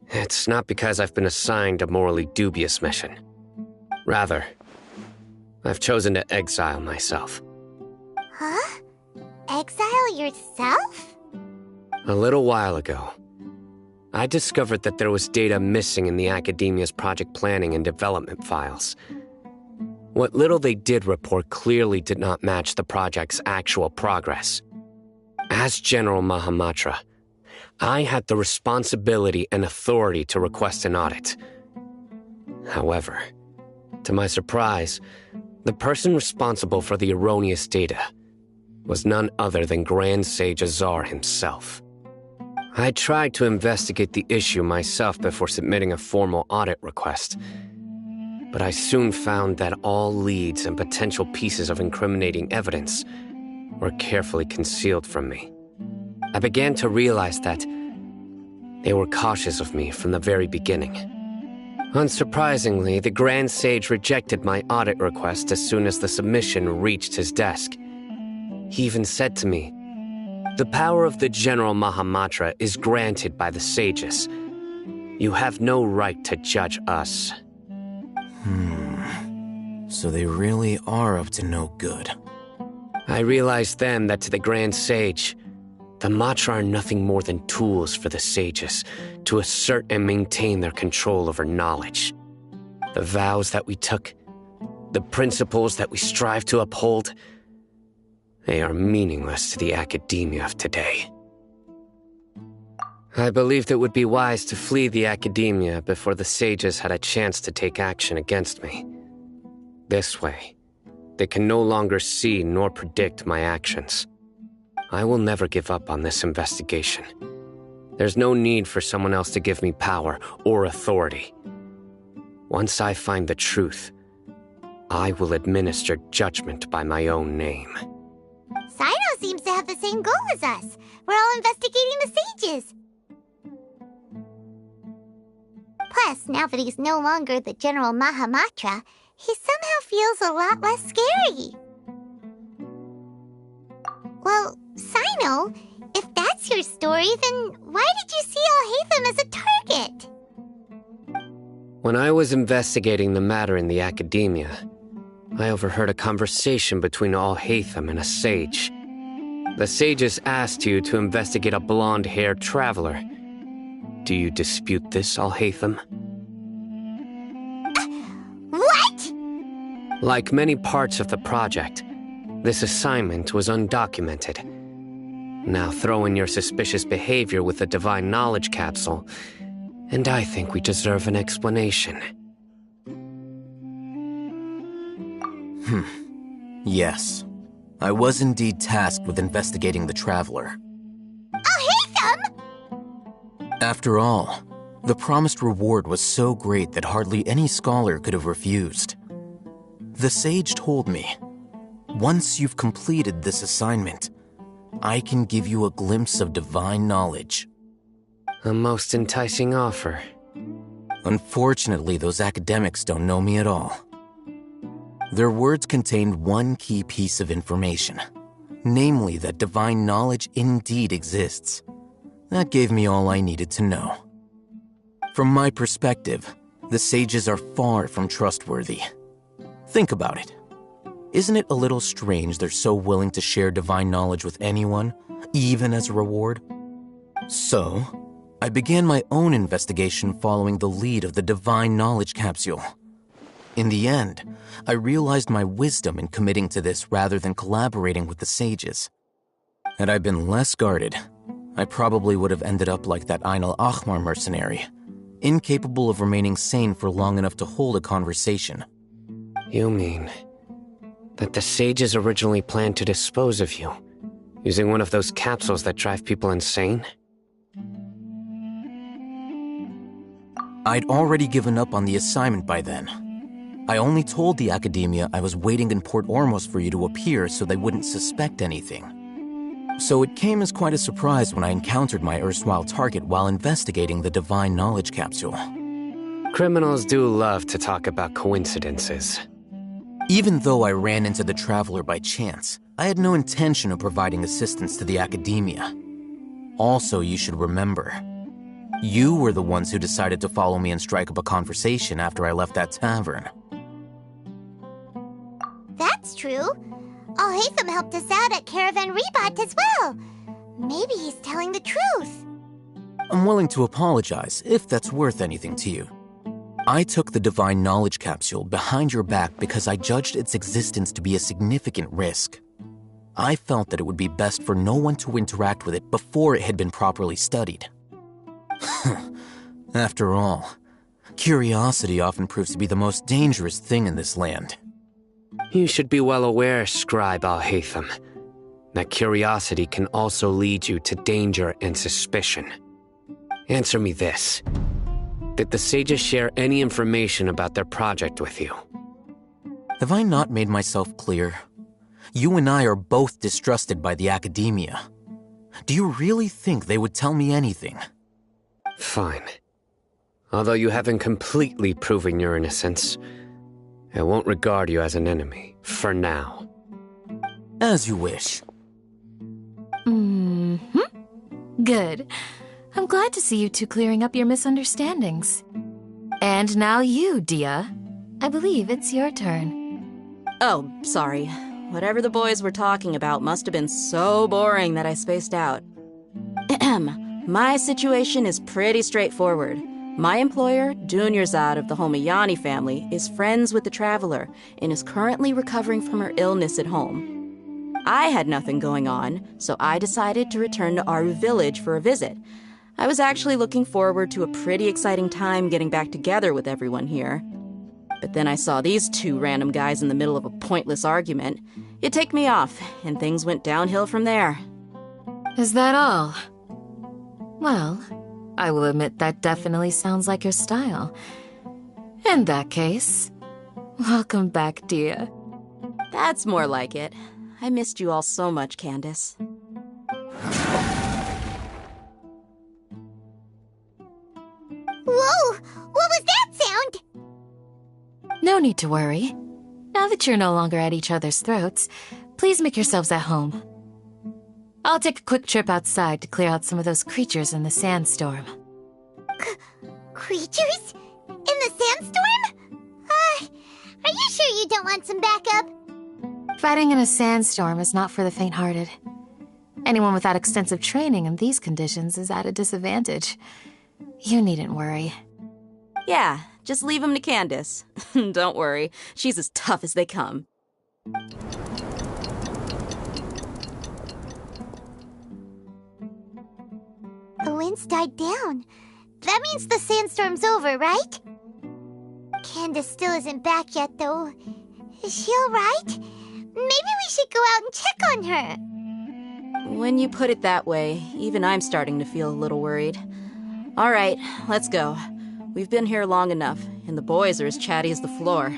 it's not because I've been assigned a morally dubious mission. Rather, I've chosen to exile myself. Huh? Exile yourself? A little while ago, I discovered that there was data missing in the Academia's project planning and development files. What little they did report clearly did not match the project's actual progress. As General Mahamatra, I had the responsibility and authority to request an audit. However, to my surprise, the person responsible for the erroneous data was none other than Grand Sage Azar himself. I tried to investigate the issue myself before submitting a formal audit request, but I soon found that all leads and potential pieces of incriminating evidence were carefully concealed from me. I began to realize that they were cautious of me from the very beginning. Unsurprisingly, the Grand Sage rejected my audit request as soon as the submission reached his desk. He even said to me, "The power of the General Mahamatra is granted by the sages. You have no right to judge us." So they really are up to no good. I realized then that to the Grand Sage, the Matra are nothing more than tools for the sages to assert and maintain their control over knowledge. The vows that we took, the principles that we strive to uphold, they are meaningless to the academia of today. I believed it would be wise to flee the academia before the sages had a chance to take action against me. This way, they can no longer see nor predict my actions. I will never give up on this investigation. There's no need for someone else to give me power or authority. Once I find the truth, I will administer judgment by my own name. Sino seems to have the same goal as us. We're all investigating the sages. Plus, now that he's no longer the General Mahamatra, he somehow feels a lot less scary. Well, Sino, if that's your story, then why did you see Alhaitham as a target? When I was investigating the matter in the academia, I overheard a conversation between Alhaitham and a sage. The sages asked you to investigate a blonde-haired traveler. Do you dispute this, Alhaitham? What? Like many parts of the project, this assignment was undocumented. Now throw in your suspicious behavior with the Divine Knowledge Capsule, and I think we deserve an explanation. Yes. I was indeed tasked with investigating the Traveler. Alhaitham! After all, the promised reward was so great that hardly any scholar could have refused. The sage told me, once you've completed this assignment, I can give you a glimpse of divine knowledge. A most enticing offer. Unfortunately, those academics don't know me at all. Their words contained one key piece of information, namely that divine knowledge indeed exists. That gave me all I needed to know. From my perspective, the sages are far from trustworthy. Think about it. Isn't it a little strange they're so willing to share divine knowledge with anyone, even as a reward? So, I began my own investigation following the lead of the Divine Knowledge Capsule. In the end, I realized my wisdom in committing to this rather than collaborating with the sages. Had I been less guarded, I probably would have ended up like that Ain al-Ahmar mercenary, incapable of remaining sane for long enough to hold a conversation. You mean that the sages originally planned to dispose of you, using one of those capsules that drive people insane? I'd already given up on the assignment by then. I only told the academia I was waiting in Port Ormos for you to appear so they wouldn't suspect anything. So it came as quite a surprise when I encountered my erstwhile target while investigating the Divine Knowledge Capsule. Criminals do love to talk about coincidences. Even though I ran into the Traveler by chance, I had no intention of providing assistance to the academia. Also, you should remember, you were the ones who decided to follow me and strike up a conversation after I left that tavern. That's true. Alhaitham helped us out at Caravan Rebot as well. Maybe he's telling the truth. I'm willing to apologize if that's worth anything to you. I took the Divine Knowledge Capsule behind your back because I judged its existence to be a significant risk. I felt that it would be best for no one to interact with it before it had been properly studied. After all, curiosity often proves to be the most dangerous thing in this land. You should be well aware, Scribe Alhaitham, that curiosity can also lead you to danger and suspicion. Answer me this. Did the sages share any information about their project with you? Have I not made myself clear? You and I are both distrusted by the academia. Do you really think they would tell me anything? Fine. Although you haven't completely proven your innocence, I won't regard you as an enemy, for now. As you wish. Good. I'm glad to see you two clearing up your misunderstandings. And now you, Dia. I believe it's your turn. Oh, sorry. Whatever the boys were talking about must have been so boring that I spaced out. My situation is pretty straightforward. My employer, Dunyarzad of the Homayani family, is friends with the Traveler and is currently recovering from her illness at home. I had nothing going on, so I decided to return to Aru village for a visit. I was actually looking forward to a pretty exciting time getting back together with everyone here. But then I saw these two random guys in the middle of a pointless argument. It ticked me off, and things went downhill from there. Is that all? Well, I will admit that definitely sounds like your style. In that case, welcome back, Dia. That's more like it. I missed you all so much, Candace. Whoa! What was that sound? No need to worry. Now that you're no longer at each other's throats, please make yourselves at home. I'll take a quick trip outside to clear out some of those creatures in the sandstorm. Creatures? In the sandstorm? Are you sure you don't want some backup? Fighting in a sandstorm is not for the faint-hearted. Anyone without extensive training in these conditions is at a disadvantage. You needn't worry. Yeah, just leave him to Candace. Don't worry, she's as tough as they come. The wind's died down. That means the sandstorm's over, right? Candace still isn't back yet, though. Is she alright? Maybe we should go out and check on her. When you put it that way, even I'm starting to feel a little worried. All right, let's go. We've been here long enough, and the boys are as chatty as the floor.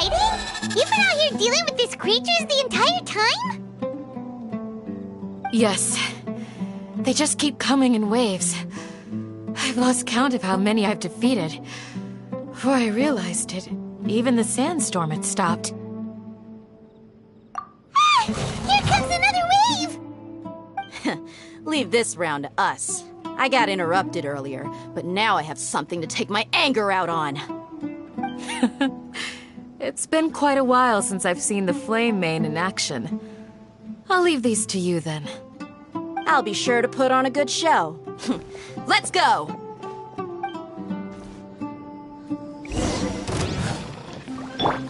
fighting? You've been out here dealing with these creatures the entire time? Yes. They just keep coming in waves. I've lost count of how many I've defeated. Before I realized it, even the sandstorm had stopped. Ah! Here comes another wave! Leave this round to us. I got interrupted earlier, but now I have something to take my anger out on. It's been quite a while since I've seen the Flame Mane in action. I'll leave these to you then. I'll be sure to put on a good show. Let's go!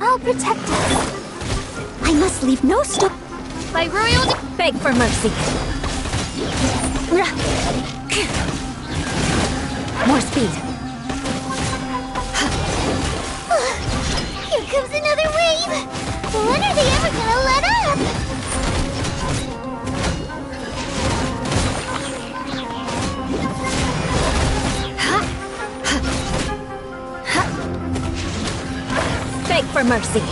I'll protect us. I must leave no stone. By royal Beg for mercy. More speed. Here comes another wave! When are they ever gonna let up? Beg for mercy.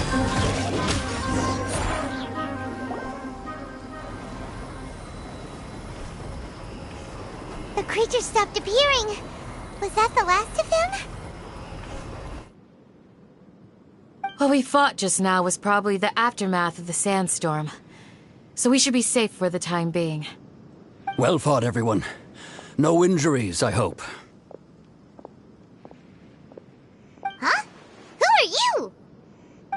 The creatures stopped appearing. Was that the last of them? What we fought just now was probably the aftermath of the sandstorm. So we should be safe for the time being. Well fought, everyone. No injuries, I hope. Huh? Who are you?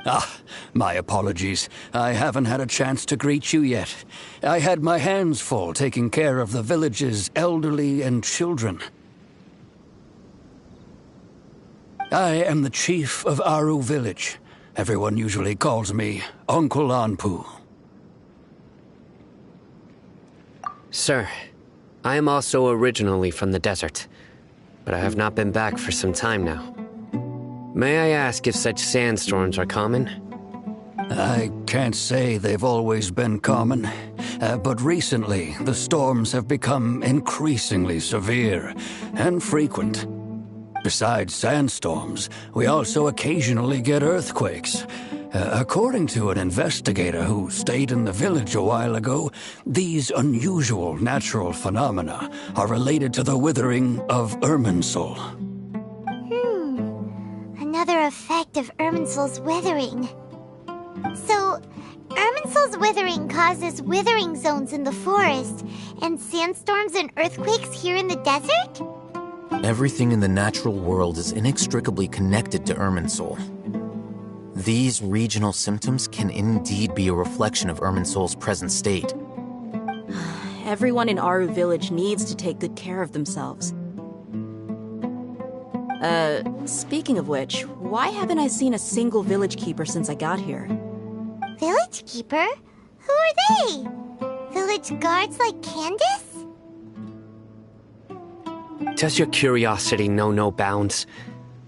Ah, my apologies. I haven't had a chance to greet you yet. I had my hands full taking care of the village's elderly and children. I am the chief of Aru village. Everyone usually calls me Uncle Anpu. Sir, I am also originally from the desert, but I have not been back for some time now. May I ask if such sandstorms are common? I can't say they've always been common, but recently the storms have become increasingly severe and frequent. Besides sandstorms, we also occasionally get earthquakes. According to an investigator who stayed in the village a while ago, these unusual natural phenomena are related to the withering of Irminsul. Another effect of Irminsul's withering. So, Irminsul's withering causes withering zones in the forest, and sandstorms and earthquakes here in the desert? Everything in the natural world is inextricably connected to Irminsul. These regional symptoms can indeed be a reflection of Irminsul's present state. Everyone in Aru village needs to take good care of themselves. Speaking of which, why haven't I seen a single village keeper since I got here? Village keeper? Who are they? Village guards like Candace? Does your curiosity know no bounds?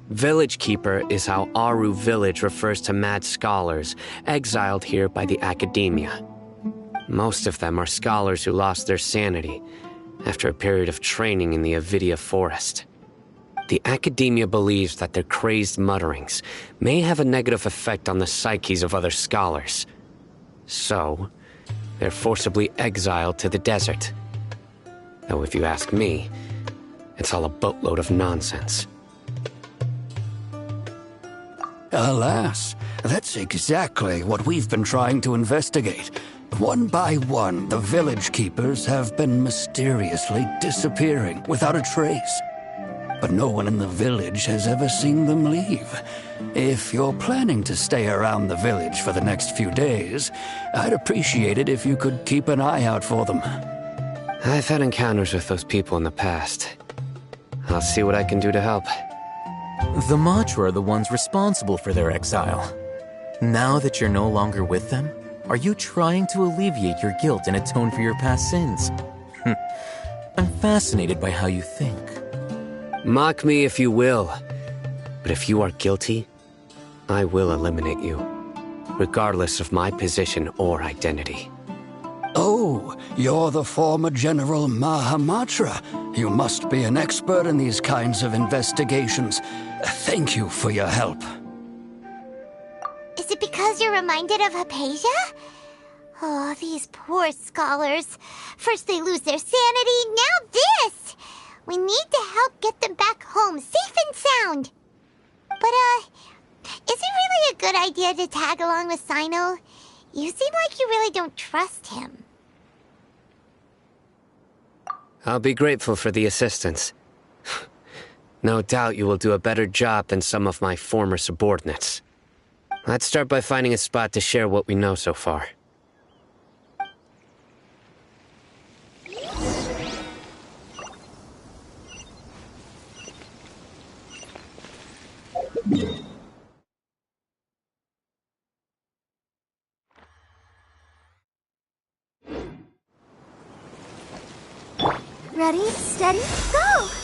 Village Keeper is how Aru village refers to mad scholars exiled here by the academia. Most of them are scholars who lost their sanity after a period of training in the Avidia forest. The academia believes that their crazed mutterings may have a negative effect on the psyches of other scholars. So, they're forcibly exiled to the desert. Though if you ask me, it's all a boatload of nonsense. Alas, that's exactly what we've been trying to investigate. One by one, the village keepers have been mysteriously disappearing without a trace. But no one in the village has ever seen them leave. If you're planning to stay around the village for the next few days, I'd appreciate it if you could keep an eye out for them. I've had encounters with those people in the past. I'll see what I can do to help. The Matra are the ones responsible for their exile. Now that you're no longer with them, are you trying to alleviate your guilt and atone for your past sins? I'm fascinated by how you think. Mock me if you will, but if you are guilty, I will eliminate you, regardless of my position or identity. Oh, you're the former General Mahamatra. You must be an expert in these kinds of investigations. Thank you for your help. Is Because you're reminded of Hypatia? Oh, these poor scholars. First they lose their sanity, now this! We need to help get them back home, safe and sound. But, is it really a good idea to tag along with Sino? You seem like you really don't trust him. I'll be grateful for the assistance. No doubt you will do a better job than some of my former subordinates. Let's start by finding a spot to share what we know so far. Ready, steady, go!